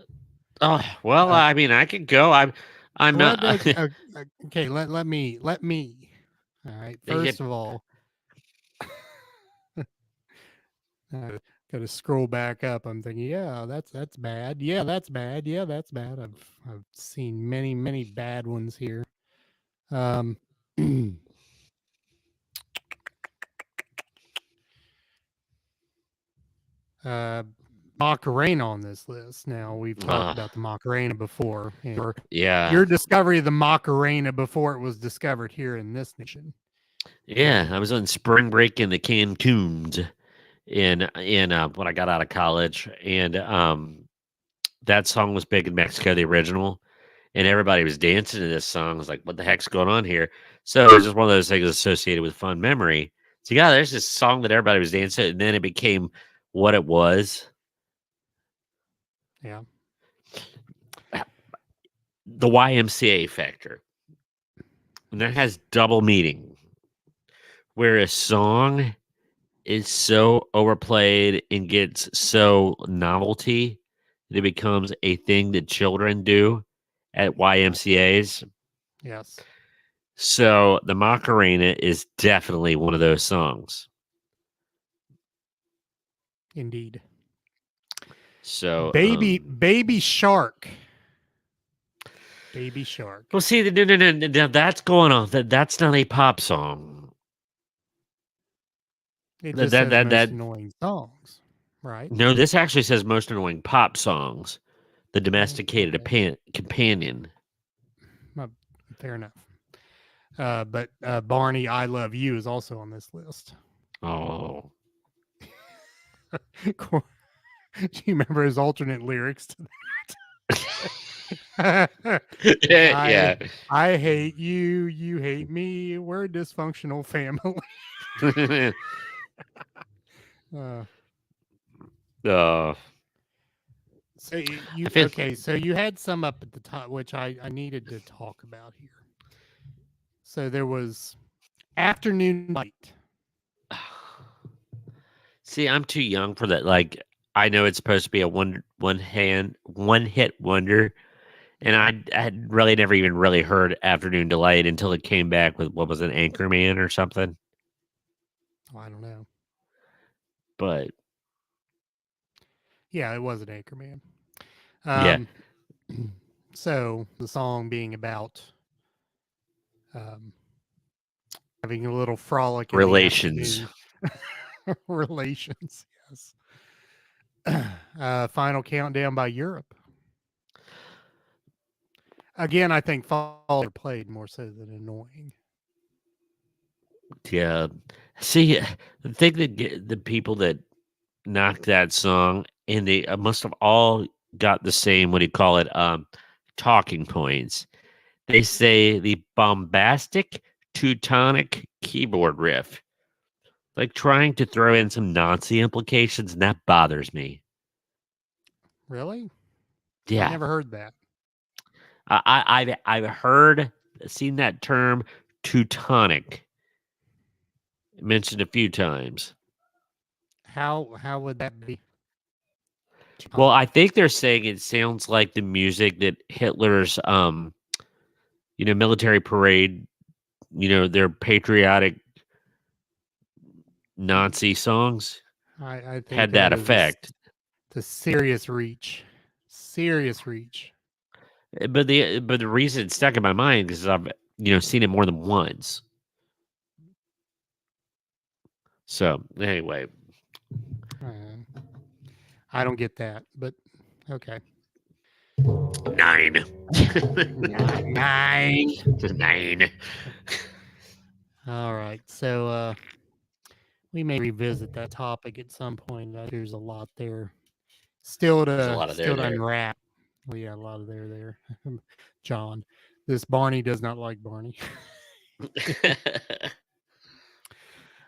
Oh, well, I mean, I could go. I'm not. Okay, let me. All right. First of all, got to scroll back up. I'm thinking, yeah, that's bad. Yeah, that's bad. Yeah, that's bad. I've seen many bad ones here. Macarena on this list. Now we've talked about the Macarena before, and your discovery of the Macarena before it was discovered here in this nation. Yeah, I was on spring break in the Cancun's in when I got out of college, and that song was big in Mexico, the original, and everybody was dancing to this song. I was like, what the heck's going on here? So it was just one of those things associated with fun memory. So yeah, there's this song that everybody was dancing, and then it became what it was. Yeah. The YMCA factor. And that has double meaning. Where a song is so overplayed and gets so novelty that it becomes a thing that children do at YMCAs. Yes. So the Macarena is definitely one of those songs. Indeed. So Baby Shark. Baby Shark. Well, see, no, that's going on. That's not a pop song. It just says most annoying songs, right? No, this actually says most annoying pop songs. The domesticated companion. Fair enough. But Barney, I Love You is also on this list. Oh. Do you remember his alternate lyrics to that? Yeah. I hate you. You hate me. We're a dysfunctional family. So so you had some up at the top, which I needed to talk about here. So there was Afternoon Light. See, I'm too young for that. Like, I know it's supposed to be a one hit wonder, and I had really never even really heard Afternoon Delight until it came back with, what was it, Anchorman or something? Oh, I don't know. But yeah, it was an Anchorman. Yeah. So the song being about having a little frolic in relations. Relations, yes. Final Countdown by Europe. Again, I think Fall played more so than annoying. Yeah. See, the thing that the people that knocked that song, and they must have all got the same, what do you call it, talking points. They say the bombastic Teutonic keyboard riff. Like trying to throw in some Nazi implications, and that bothers me. Really? Yeah. I never heard that. I've seen that term Teutonic mentioned a few times. How would that be? Well, I think they're saying it sounds like the music that Hitler's military parade, their patriotic Nazi songs I think had that effect. The serious reach. But the reason it's stuck in my mind is I've seen it more than once. So anyway, I don't get that, but okay. 9. 9. All right, so we may revisit that topic at some point. There's a lot there still to unwrap. Well, yeah, a lot of there. John, this Barney does not like Barney.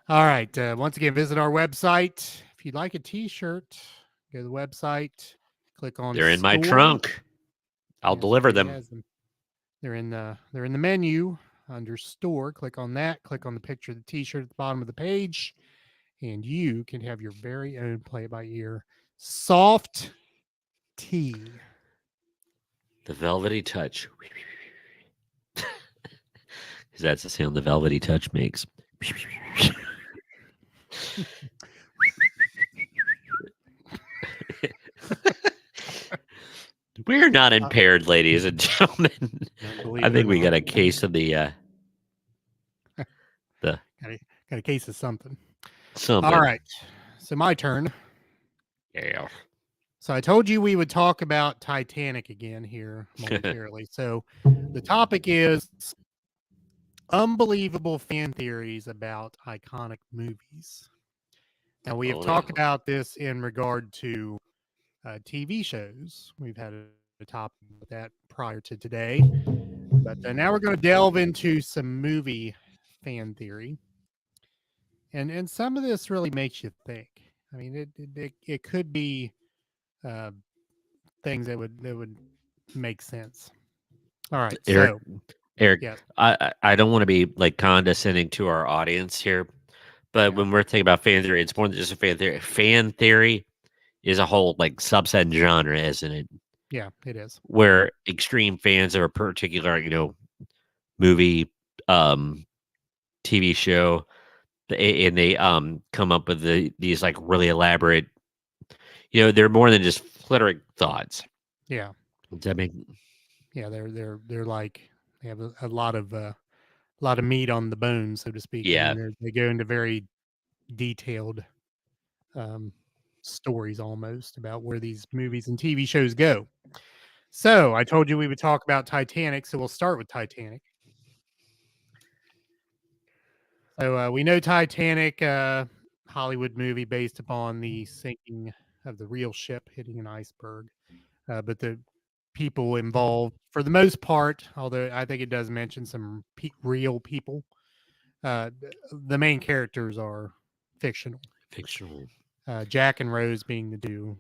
All right. Once again, visit our website. If you'd like a T-shirt, go to the website. Click on. They're in my trunk. I'll deliver them. They're in the menu under store. Click on that. Click on the picture of the T-shirt at the bottom of the page, and you can have your very own play-by-ear soft tea. The velvety touch. Because that's the sound the velvety touch makes. We're not impaired, ladies and gentlemen. I think we got a case of the got a case of something. something. All right, so my turn. Yeah. So I told you we would talk about Titanic again here momentarily. So the topic is unbelievable fan theories about iconic movies. Now we have talked about this in regard to TV shows. We've had a topic with that prior to today, but now we're going to delve into some movie fan theory, and some of this really makes you think. I mean, it could be things that would make sense. All right, Eric, yes. I don't want to be like condescending to our audience here, but when we're thinking about fan theory, it's more than just a fan theory. Fan theory is a whole like subset genre, isn't it? Yeah, it is. Where extreme fans of a particular, movie, TV show, and they come up with these like really elaborate, they're more than just flittering thoughts. Yeah. Does that make? Yeah, they're like they have a lot of meat on the bone, so to speak. Yeah. I mean, they go into very detailed stories almost about where these movies and TV shows go. So I told you we would talk about Titanic, so we'll start with Titanic. So we know Titanic, Hollywood movie based upon the sinking of the real ship hitting an iceberg. But the people involved, for the most part, although I think it does mention some real people, the main characters are fictional. Fictional. Jack and Rose being the two,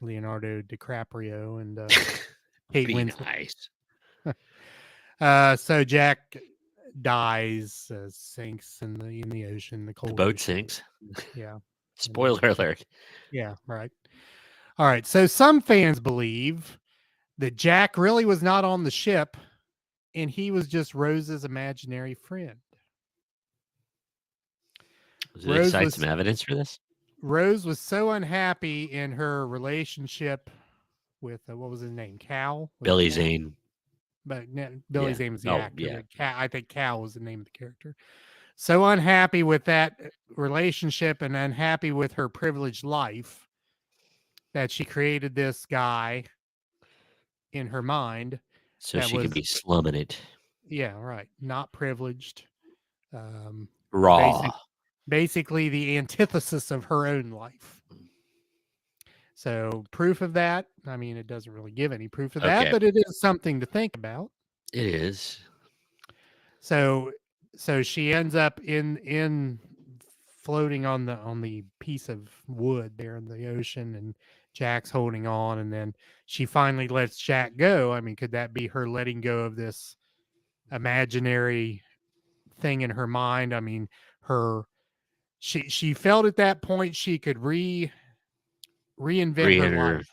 Leonardo DiCaprio and Kate Winslet. Nice. So Jack dies, sinks in the ocean. The boat ocean. sinks. Yeah. Spoiler alert. Yeah, right. All right. So some fans believe that Jack really was not on the ship and he was just Rose's imaginary friend. Does it cite some evidence for this? Rose was so unhappy in her relationship with, what was his name? Cal? Billy Zane. But Billy Zane was the actor. Yeah. I think Cal was the name of the character. So unhappy with that relationship and unhappy with her privileged life that she created this guy in her mind. So she could be slumming it. Yeah, right. Not privileged. Raw. Basically the antithesis of her own life. So proof of that, I mean, it doesn't really give any proof of that, but it is something to think about. It is. So she ends up in floating on the piece of wood there in the ocean, and Jack's holding on, and then she finally lets Jack go. I mean, could that be her letting go of this imaginary thing in her mind? I mean, she felt at that point she could reinvent her life.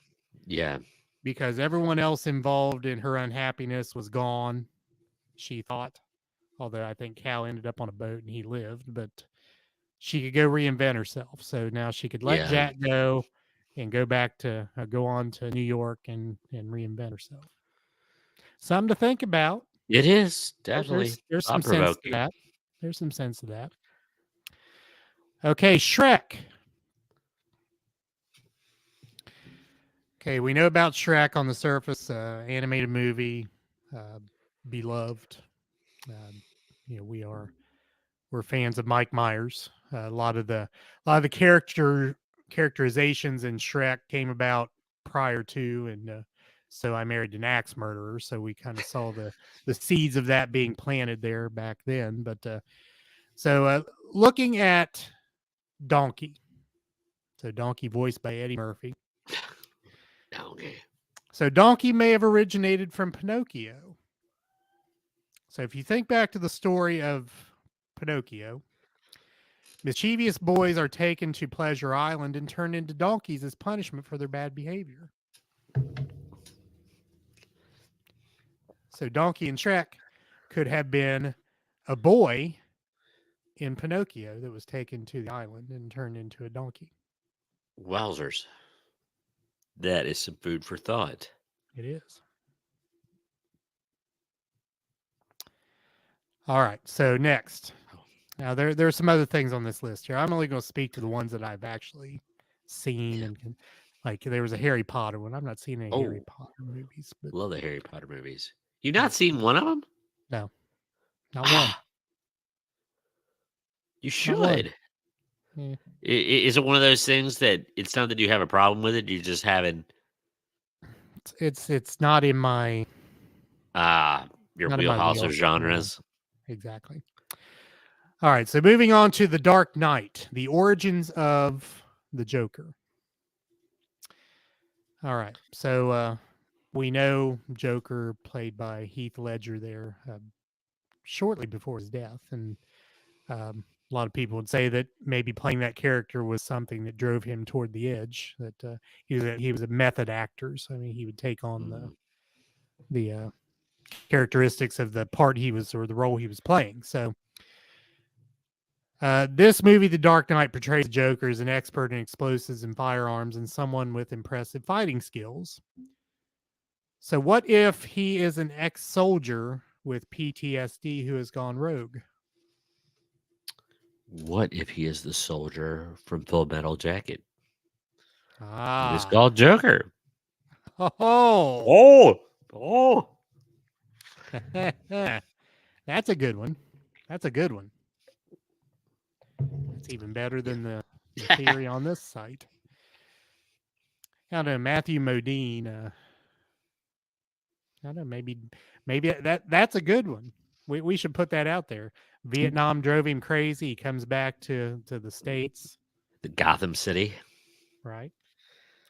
Yeah. Because everyone else involved in her unhappiness was gone, she thought. Although I think Cal ended up on a boat and he lived, but she could go reinvent herself. So now she could let Jack go and go on to New York and reinvent herself. Something to think about. It is, definitely. There's some sense to that. There's some sense to that. Okay, Shrek. Okay, we know about Shrek on the surface, animated movie, beloved. We're fans of Mike Myers. A lot of the characterizations in Shrek came about prior to, and So I Married an Axe Murderer. So we kind of saw the seeds of that being planted there back then. But looking at Donkey. So Donkey voiced by Eddie Murphy. Okay. So Donkey may have originated from Pinocchio. So if you think back to the story of Pinocchio, mischievous boys are taken to Pleasure Island and turned into donkeys as punishment for their bad behavior. So Donkey and Shrek could have been a boy in Pinocchio that was taken to the island and turned into a donkey. Wowzers. That is some food for thought. It is. All right. So next. Now there are some other things on this list here. I'm only going to speak to the ones that I've actually seen and can, like there was a Harry Potter one. I've not seen any Harry Potter movies, but love the Harry Potter movies. You've not seen one of them? no, not one. You should. Yeah. Is it one of those things that it's not that you have a problem with it? You just haven't. It's not in my your not in my wheelhouse of wheelhouse, genres. Exactly. All right, so moving on to The Dark Knight, the origins of the Joker. All right, so we know Joker played by Heath Ledger there shortly before his death, and a lot of people would say that maybe playing that character was something that drove him toward the edge. That he was a method actor, so I mean he would take on the characteristics of the part he was or the role he was playing. So. This movie, The Dark Knight, portrays the Joker as an expert in explosives and firearms and someone with impressive fighting skills. So what if he is an ex-soldier with PTSD who has gone rogue? What if he is the soldier from Full Metal Jacket? It's Ah. called Joker. Oh. Oh. That's a good one. That's a good one. It's even better than the theory on this site. I don't know, Matthew Modine. I don't know, maybe that's a good one. We should put that out there. Vietnam drove him crazy. He comes back to the States. The Gotham City. Right.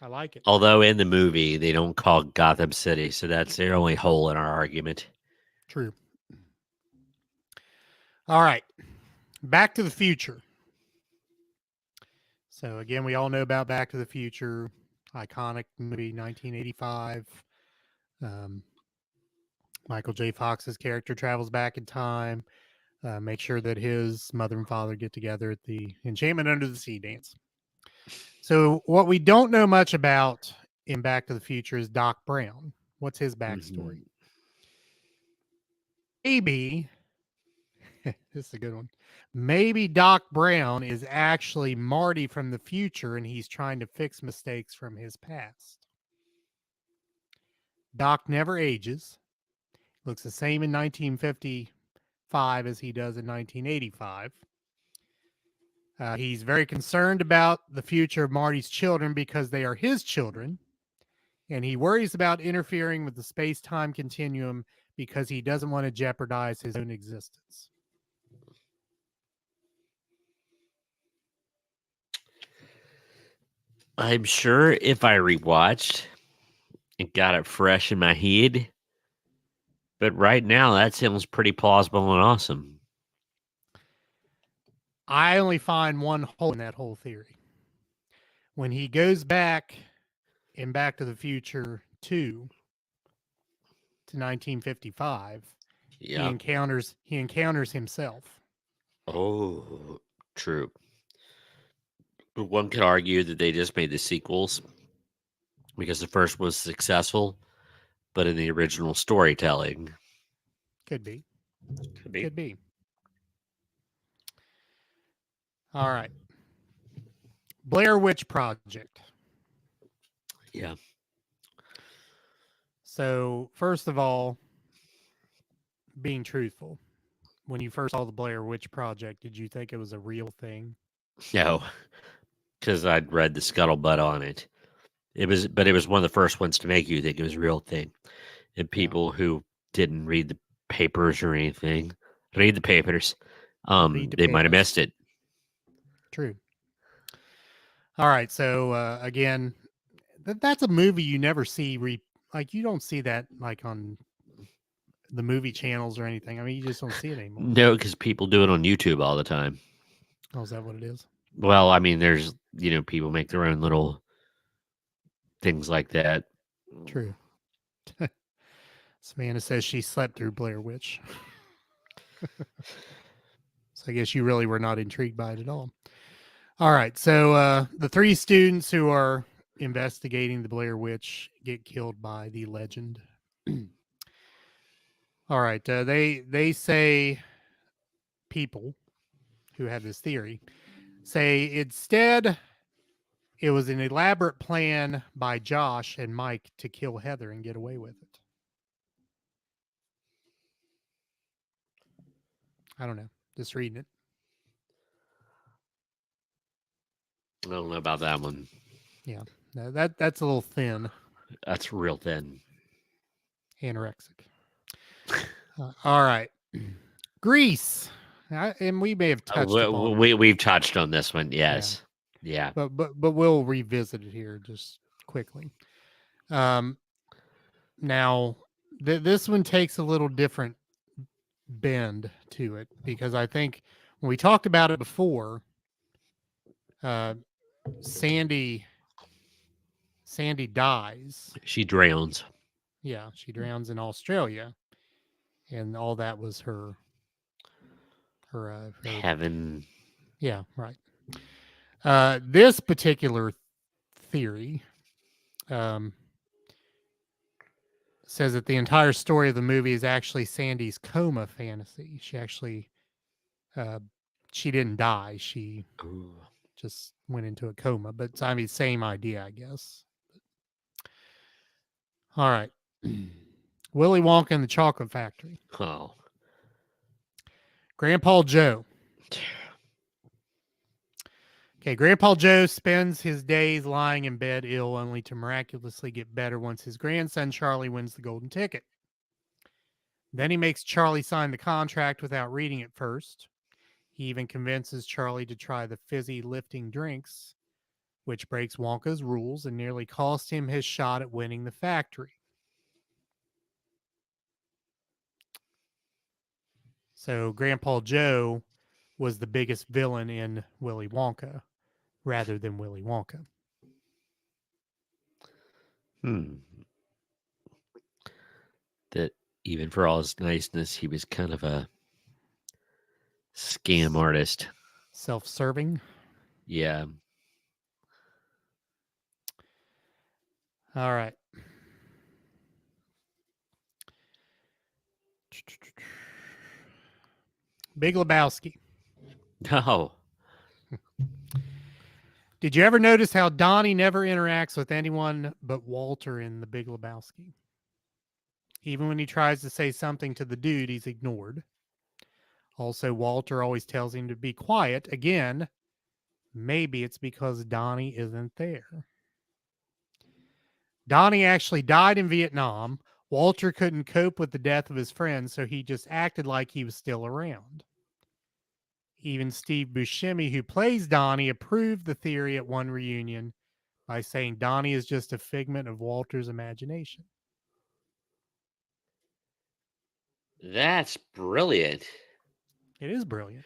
I like it. Although in the movie they don't call Gotham City, so that's their only hole in our argument. True. All right. Back to the Future. So again, we all know about Back to the Future, iconic movie, 1985. Michael J. Fox's character travels back in time, make sure that his mother and father get together at the Enchantment Under the Sea dance. So what we don't know much about in Back to the Future is Doc Brown. What's his backstory? Maybe, this is a good one. Maybe Doc Brown is actually Marty from the future and he's trying to fix mistakes from his past. Doc never ages. Looks the same in 1955 as he does in 1985. He's very concerned about the future of Marty's children because they are his children. And he worries about interfering with the space-time continuum because he doesn't want to jeopardize his own existence. I'm sure if I rewatched and got it fresh in my head, but right now that sounds pretty plausible and awesome. I only find one hole in that whole theory. When he goes back in Back to the Future 2 to 1955, he encounters himself. Oh, true. But one could argue that they just made the sequels because the first was successful, but in the original storytelling. Could be. Could be. Could be. All right. Blair Witch Project. Yeah. So, first of all, being truthful, when you first saw the Blair Witch Project, did you think it was a real thing? No, because I'd read the scuttlebutt on it. It was one of the first ones to make you think it was a real thing. And people who didn't read the papers or anything, read the papers, they might have missed it. True. All right. So again, that's a movie you never see. Like you don't see that like on the movie channels or anything. I mean, you just don't see it anymore. No, because people do it on YouTube all the time. Oh, is that what it is? Well, I mean, there's people make their own little things like that. True. Savannah says she slept through Blair Witch. So I guess you really were not intrigued by it at all. All right. So the three students who are investigating the Blair Witch get killed by the legend. All right. They say people who have this theory say instead it was an elaborate plan by Josh and Mike to kill Heather and get away with it. I don't know. Just reading it. I don't know about that one. Yeah. No, that's a little thin. That's real thin. Anorexic. All right. Grease. And we may have touched upon we've touched on this one, yes. Yeah. But we'll revisit it here just quickly. Now this one takes a little different bend to it because I think when we talked about it before, Sandy dies. She drowns. Yeah, she drowns in Australia, and all that was her heaven. Yeah, right. This particular theory says that the entire story of the movie is actually Sandy's coma fantasy. She actually she didn't die. She just went into a coma. But I mean, same idea, I guess. All right. Willy Wonka and the Chocolate Factory. Oh. Grandpa Joe. Okay, Grandpa Joe spends his days lying in bed ill, only to miraculously get better once his grandson Charlie wins the golden ticket. Then he makes Charlie sign the contract without reading it first. He even convinces Charlie to try the fizzy lifting drinks, which breaks Wonka's rules and nearly cost him his shot at winning the factory. So Grandpa Joe was the biggest villain in Willy Wonka rather than Willy Wonka. That even for all his niceness, he was kind of a scam artist. Self-serving. Yeah. All right. Big Lebowski. No. Did you ever notice how Donnie never interacts with anyone but Walter in The Big Lebowski? Even when he tries to say something to the dude, he's ignored. Also, Walter always tells him to be quiet. Again, maybe it's because Donnie isn't there. Donnie actually died in Vietnam. Walter couldn't cope with the death of his friend, so he just acted like he was still around. Even Steve Buscemi, who plays Donnie, approved the theory at one reunion by saying Donnie is just a figment of Walter's imagination. That's brilliant. It is brilliant.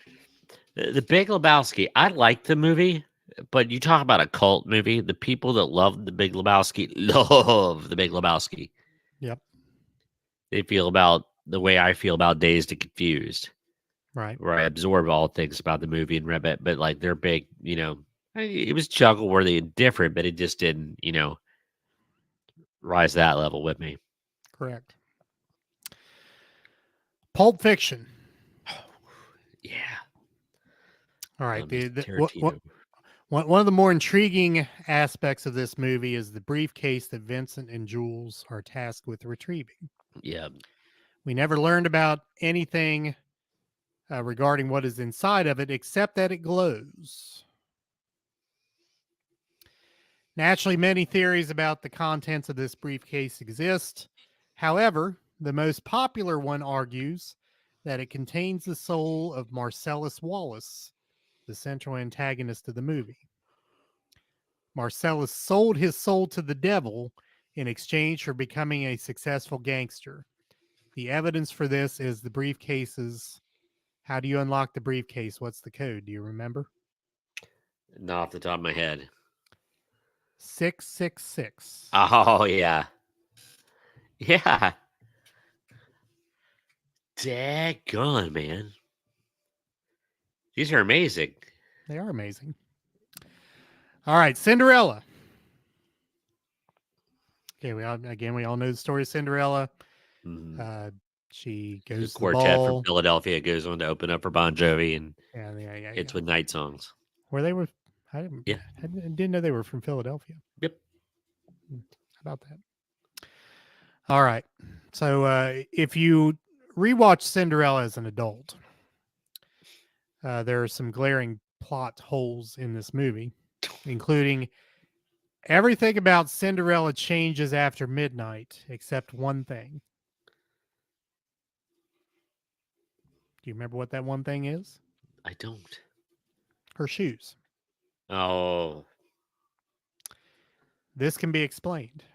The Big Lebowski. I like the movie, but you talk about a cult movie. The people that love The Big Lebowski love The Big Lebowski. Yep. They feel about the way I feel about Dazed and Confused. Right. Where I absorb all things about the movie and read it, but like they're big, it was chuckle worthy and different, but it just didn't, rise to that level with me. Correct. Pulp Fiction. Yeah. All right. One of the more intriguing aspects of this movie is the briefcase that Vincent and Jules are tasked with retrieving. Yeah. We never learned about anything regarding what is inside of it, except that it glows. Naturally, many theories about the contents of this briefcase exist. However, the most popular one argues that it contains the soul of Marcellus Wallace, the central antagonist of the movie. Marcellus sold his soul to the devil in exchange for becoming a successful gangster. The evidence for this is the briefcase's. How do you unlock the briefcase? What's the code? Do you remember? Not off the top of my head. 666. Oh, yeah. Yeah. Daggone, man. These are amazing. They are amazing. All right, Cinderella. Okay, we all know the story of Cinderella. Mhm. She The goes to the quartet ball. from Philadelphia goes on to open up for Bon Jovi, and Yeah. it's with night songs. Where they were, Yeah. I didn't know they were from Philadelphia. Yep. How about that? All right. So if you rewatch Cinderella as an adult, there are some glaring plot holes in this movie, including everything about Cinderella changes after midnight except one thing. Do you remember what that one thing is? I don't. Her shoes. Oh. This can be explained.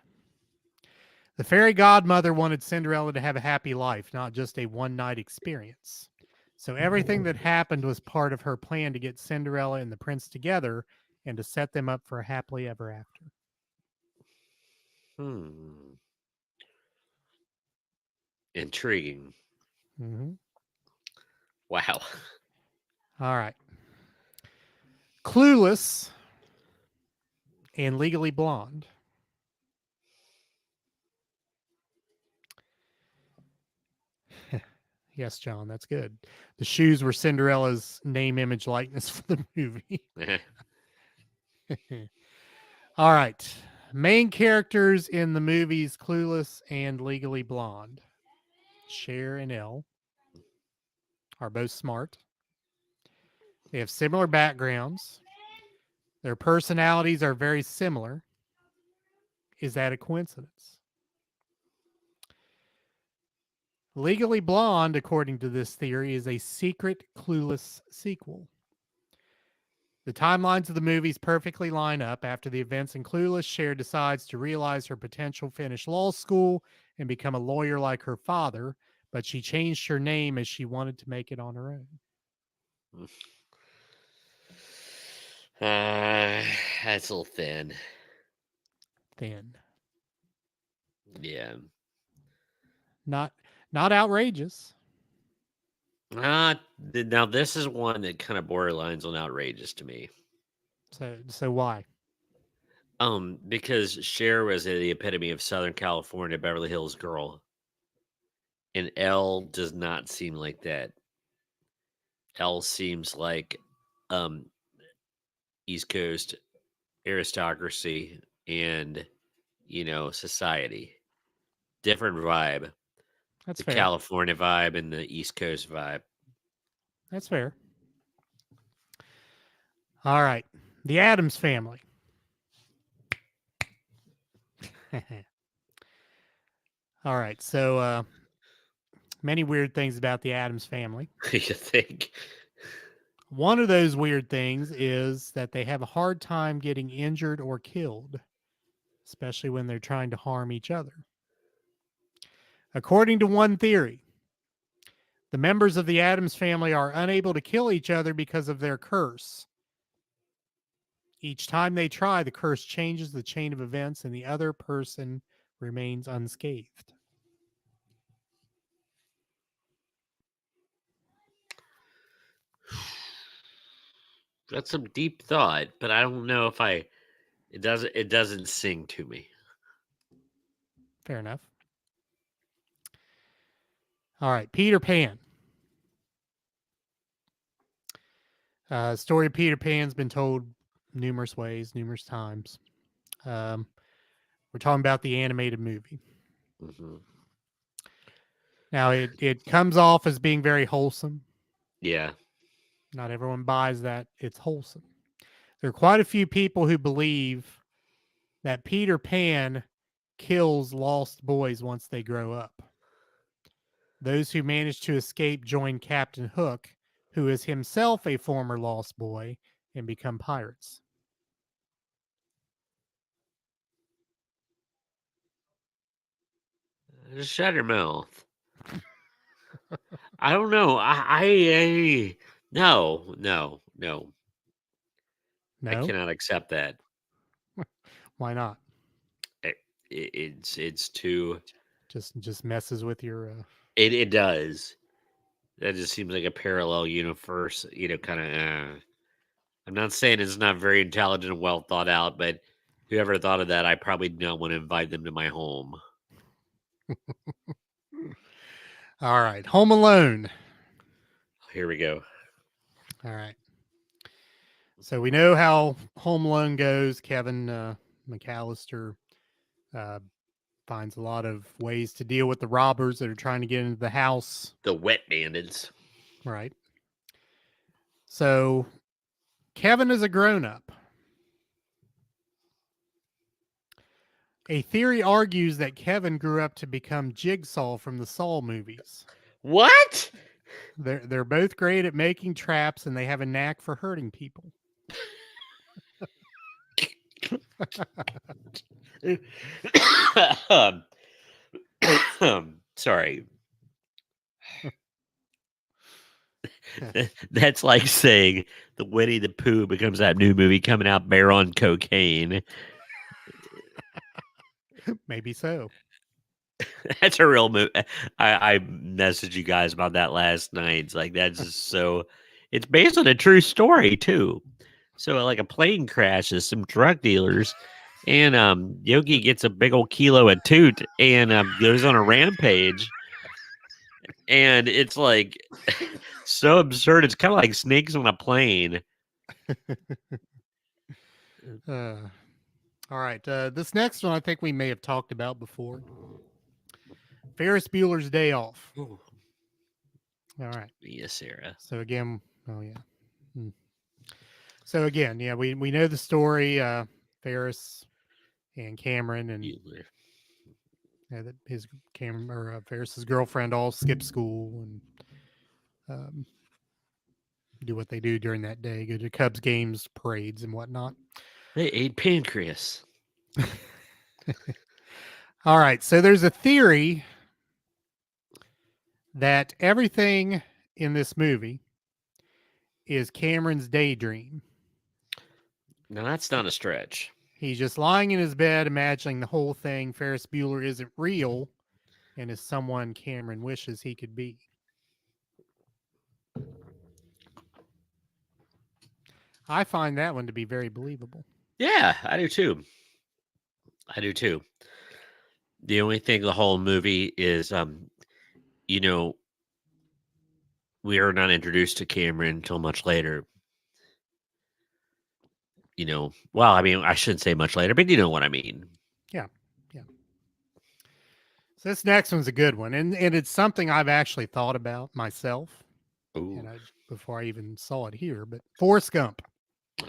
The fairy godmother wanted Cinderella to have a happy life, not just a one-night experience. So everything that happened was part of her plan to get Cinderella and the prince together and to set them up for a happily ever after. Intriguing. Mm-hmm. Wow. All right. Clueless and Legally Blonde. Yes, John, that's good. The shoes were Cinderella's name, image, likeness for the movie. All right. Main characters in the movies Clueless and Legally Blonde. Cher and Elle are both smart. They have similar backgrounds. Their personalities are very similar. Is that a coincidence? Legally Blonde, according to this theory, is a secret Clueless sequel. The timelines of the movies perfectly line up. After the events in Clueless, Cher decides to realize her potential, finish law school, and become a lawyer like her father, but she changed her name as she wanted to make it on her own. That's a little thin. Thin. Yeah. Not outrageous. Now this is one that kind of borderlines on outrageous to me. So why? Because Cher was the epitome of Southern California Beverly Hills girl, and Elle does not seem like that. Elle seems like East Coast aristocracy and society. Different vibe. That's The fair. California vibe and the East Coast vibe. That's fair. All right. The Addams Family. All right. So many weird things about the Addams Family. You think? One of those weird things is that they have a hard time getting injured or killed, especially when they're trying to harm each other. According to one theory, the members of the Addams Family are unable to kill each other because of their curse. Each time they try, the curse changes the chain of events and the other person remains unscathed. That's some deep thought, but I don't know if it doesn't sing to me. Fair enough. All right, Peter Pan. Story of Peter Pan's been told numerous ways, numerous times. We're talking about the animated movie. Mm-hmm. Now, it comes off as being very wholesome. Yeah. Not everyone buys that it's wholesome. There are quite a few people who believe that Peter Pan kills lost boys once they grow up. Those who manage to escape join Captain Hook, who is himself a former lost boy, and become pirates. Just shut your mouth. I don't know. I no. No? I cannot accept that. Why not? It's too. Just messes with your. It does. That just seems like a parallel universe. Kind of. I'm not saying it's not very intelligent and well thought out, but Whoever thought of that, I probably don't want to invite them to my home. All right. Home Alone. Here we go. All right. So we know how Home Alone goes. Kevin McAllister finds a lot of ways to deal with the robbers that are trying to get into the house. The wet bandits. Right. So Kevin is a grown-up. A theory argues that Kevin grew up to become Jigsaw from the Saw movies. What? They're both great at making traps, and they have a knack for hurting people. Sorry. That's like saying the Winnie the Pooh becomes that new movie coming out, Bear on Cocaine. Maybe so. That's a real movie. I messaged you guys about that last night. It's like, that's just so. It's based on a true story too. So like a plane crashes, some drug dealers, and Yogi gets a big old kilo of toot and goes on a rampage. And it's like so absurd. It's kind of like snakes on a plane. All right. This next one I think we may have talked about before. Ferris Bueller's Day Off. Ooh. All right. Yes, Sarah. So again, So again, yeah, we know the story. Ferris and Cameron and that his Cameron or Ferris's girlfriend all skip school and do what they do during that day. Go to Cubs games, parades, and whatnot. They ate pancreas. All right. So there's a theory that everything in this movie is Cameron's daydream. Now, that's not a stretch. He's just lying in his bed, imagining the whole thing. Ferris Bueller isn't real and is someone Cameron wishes he could be. I find that one to be very believable. Yeah, I do too. The only thing the whole movie is, we are not introduced to Cameron until much later. Well, I mean, I shouldn't say much later, but you know what I mean. Yeah. So this next one's a good one, and it's something I've actually thought about myself. Ooh. Before I even saw it here, but Forrest Gump. All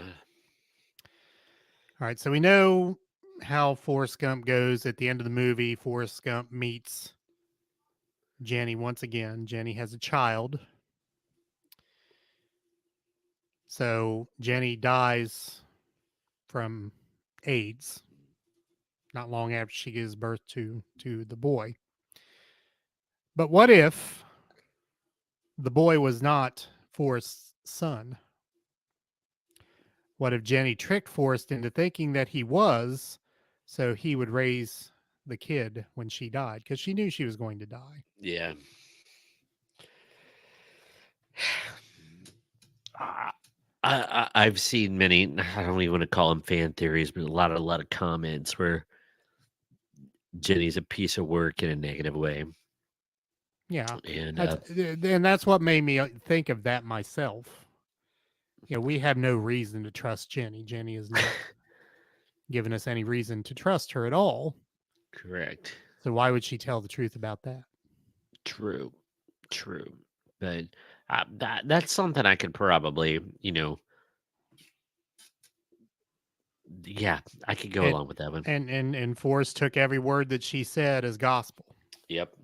right, so we know how Forrest Gump goes at the end of the movie. Forrest Gump meets Jenny once again. Jenny has a child. So Jenny dies from AIDS not long after she gives birth to the boy. But what if the boy was not Forrest's son? What if Jenny tricked Forrest into thinking that he was, so he would raise the kid when she died? Because she knew she was going to die. Yeah. I've seen many, I don't even want to call them fan theories, but a lot of comments where Jenny's a piece of work in a negative way. Yeah. And that's what made me think of that myself. We have no reason to trust Jenny. Jenny is not giving us any reason to trust her at all. Correct. So why would she tell the truth about that? True. But that's something I could probably, yeah, I could go along with that one. And Forrest took every word that she said as gospel. Yep.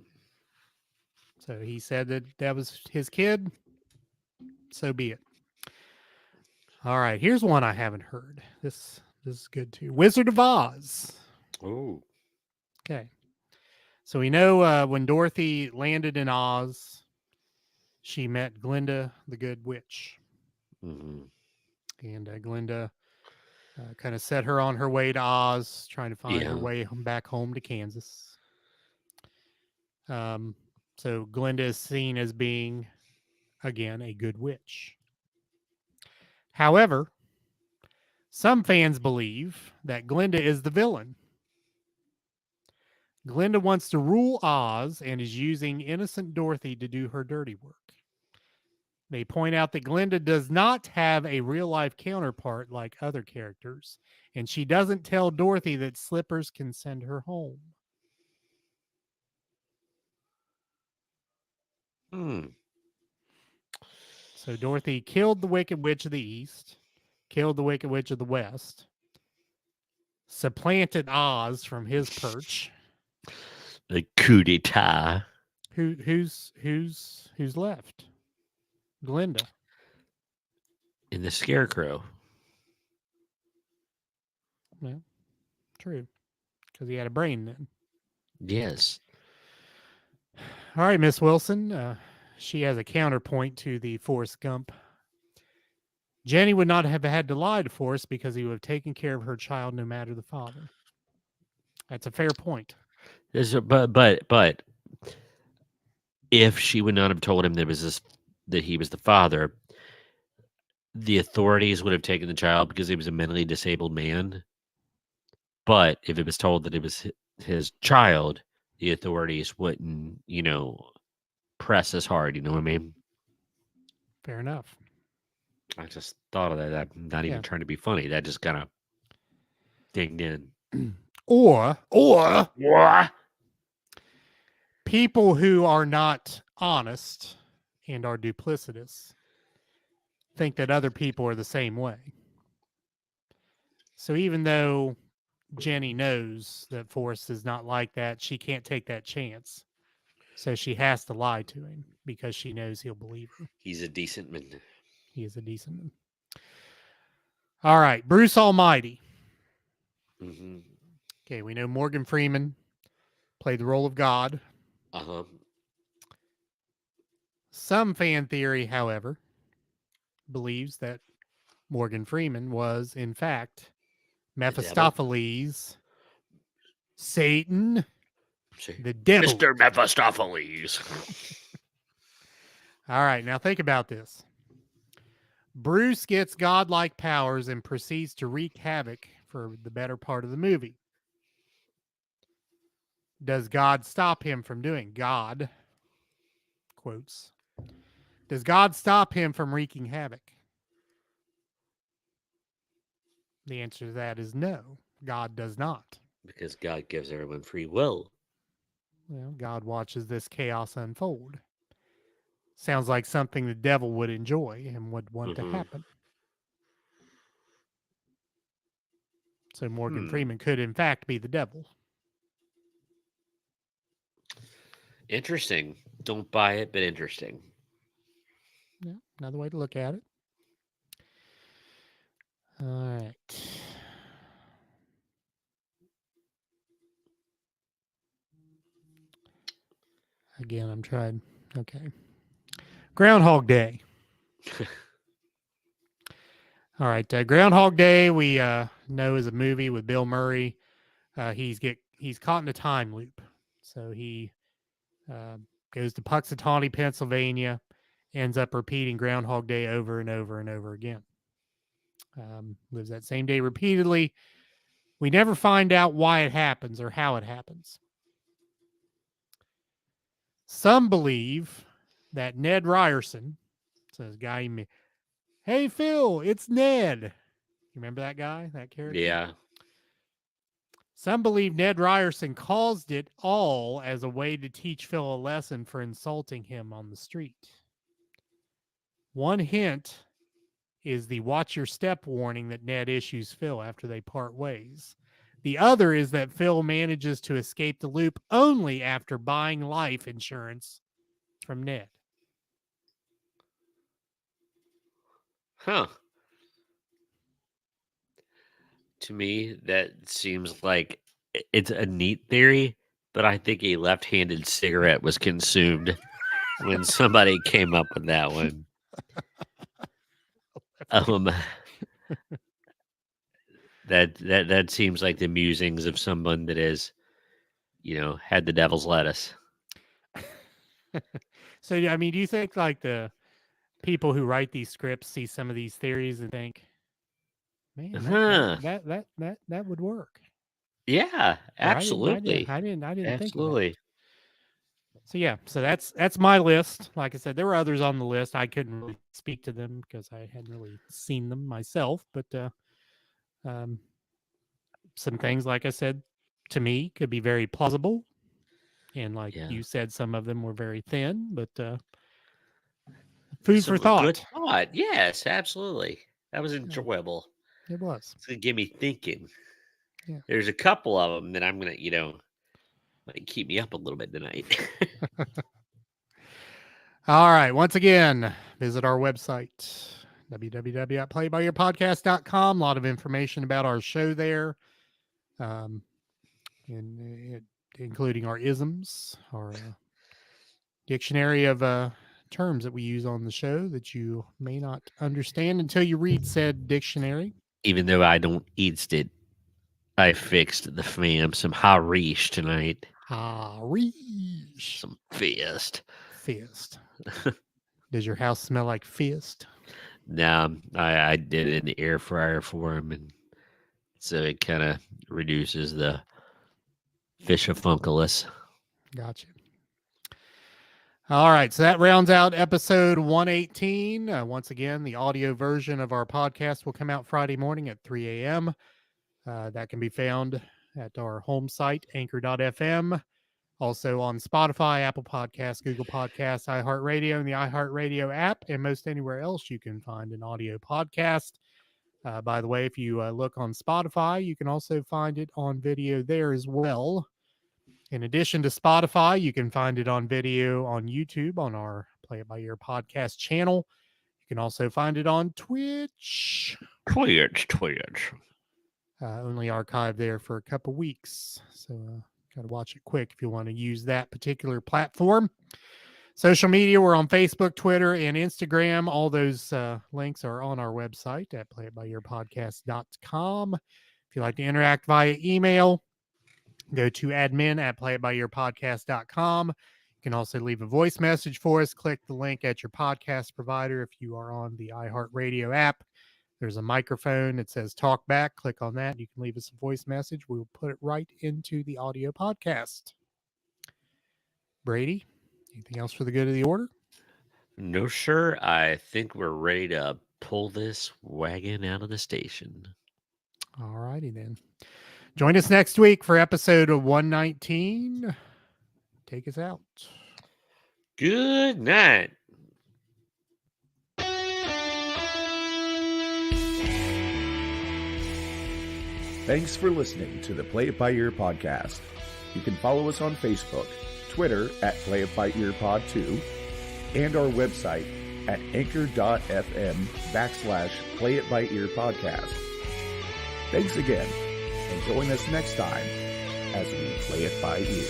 So he said that was his kid. So be it. All right, here's one I haven't heard. This is good too. Wizard of Oz. Oh. Okay. So we know when Dorothy landed in Oz, she met Glinda, the Good Witch. Mm-hmm. And Glinda kind of set her on her way to Oz, trying to find her way back home to Kansas. So Glinda is seen as being, again, a good witch. However, Some fans believe that Glinda is the villain. Glinda wants to rule Oz and is using innocent Dorothy to do her dirty work. They point out that Glinda does not have a real-life counterpart like other characters, and she doesn't tell Dorothy that Slippers can send her home. So Dorothy killed the Wicked Witch of the East, killed the Wicked Witch of the West, supplanted Oz from his perch. The coup d'etat. Who's left? Glinda. And the Scarecrow. Well, true. Because he had a brain then. Yes. All right, Miss Wilson. She has a counterpoint to the Forrest Gump. Jenny would not have had to lie to Forrest because he would have taken care of her child no matter the father. That's a fair point. But if she would not have told him that he was the father, the authorities would have taken the child because he was a mentally disabled man. But if it was told that it was his child, the authorities wouldn't, press as hard. You know what I mean? Fair enough. I just thought of that. I'm not even trying to be funny. That just kind of dinged in. Or people who are not honest and are duplicitous think that other people are the same way. So even though Jenny knows that Forrest is not like that, she can't take that chance. So she has to lie to him because she knows he'll believe her. He's a decent man. He is a decent man. All right, Bruce Almighty. Mm-hmm. Okay, we know Morgan Freeman played the role of God. Uh-huh. Some fan theory, however, believes that Morgan Freeman was, in fact, Mephistopheles, Satan, the devil. Mr. Mephistopheles. All right, now think about this. Bruce gets godlike powers and proceeds to wreak havoc for the better part of the movie. Does God stop him from doing God? Quotes. Does God stop him from wreaking havoc? The answer to that is no. God does not. Because God gives everyone free will. Well, God watches this chaos unfold. Sounds like something the devil would enjoy and would want to happen. So Morgan Freeman could, in fact, be the devil. Interesting. Don't buy it, but interesting. Yeah, another way to look at it. All right. Again, I'm trying. Okay. Groundhog Day. All right. Groundhog Day, we know is a movie with Bill Murray. He's caught in a time loop. So he goes to Puxatawney, Pennsylvania, ends up repeating Groundhog Day over and over and over again. Lives that same day repeatedly. We never find out why it happens or how it happens. Some believe that Ned Ryerson, so this guy, hey Phil, it's Ned. You remember that guy, that character? Yeah. Some believe Ned Ryerson caused it all as a way to teach Phil a lesson for insulting him on the street. One hint is the watch your step warning that Ned issues Phil after they part ways. The other is that Phil manages to escape the loop only after buying life insurance from Ned. Huh. To me, that seems like it's a neat theory, but I think a left-handed cigarette was consumed when somebody came up with that one. That seems like the musings of someone that is, had the devil's lettuce. So, I mean, do you think like the people who write these scripts see some of these theories and think, Man, that would work. Yeah, absolutely. I didn't think of that. Absolutely. So yeah, so that's my list. Like I said, there were others on the list. I couldn't really speak to them because I hadn't really seen them myself. But some things, like I said, to me could be very plausible, and like Yeah. you said, some of them were very thin. But food Some for thought. Good thought. Yes, absolutely. That was enjoyable. It was. It's gonna get me thinking. Yeah. There's a couple of them that I'm gonna, might keep me up a little bit tonight. All right. Once again, visit our website, www.playbyyourpodcast.com. A lot of information about our show there, including our isms, our dictionary of terms that we use on the show that you may not understand until you read said dictionary. Even though I don't eat it, I fixed the fam some harish tonight. Harish. Some fist. Fist. Does your house smell like fist? No, I did it in the air fryer for him, and so it kind of reduces the fishifunculus. Gotcha. All right, so that rounds out episode 118. Once again, the audio version of our podcast will come out Friday morning at 3 a.m. That can be found at our home site, anchor.fm. Also on Spotify, Apple Podcasts, Google Podcasts, iHeartRadio, and the iHeartRadio app, and most anywhere else you can find an audio podcast. By the way, if you look on Spotify, you can also find it on video there as well. In addition to Spotify, you can find it on video on YouTube on our Play It By Ear podcast channel. You can also find it on Twitch. Only archived there for a couple weeks. So got to watch it quick if you want to use that particular platform. Social media, we're on Facebook, Twitter, and Instagram. All those links are on our website at playitbyyourpodcast.com. If you'd like to interact via email, go to admin@playitbyyourpodcast.com. You can also leave a voice message for us. Click the link at your podcast provider. If you are on the iHeartRadio app, there's a microphone that says talk back. Click on that. You can leave us a voice message. We'll put it right into the audio podcast. Brady, anything else for the good of the order? No, sir. I think we're ready to pull this wagon out of the station. All righty then. Join us next week for episode 119. Take us out. Good night. Thanks for listening to the Play It By Ear podcast. You can follow us on Facebook, Twitter at Play It By Ear Pod 2, and our website at anchor.fm/Play It By Ear podcast. Thanks again, and join us next time as we play it by ear.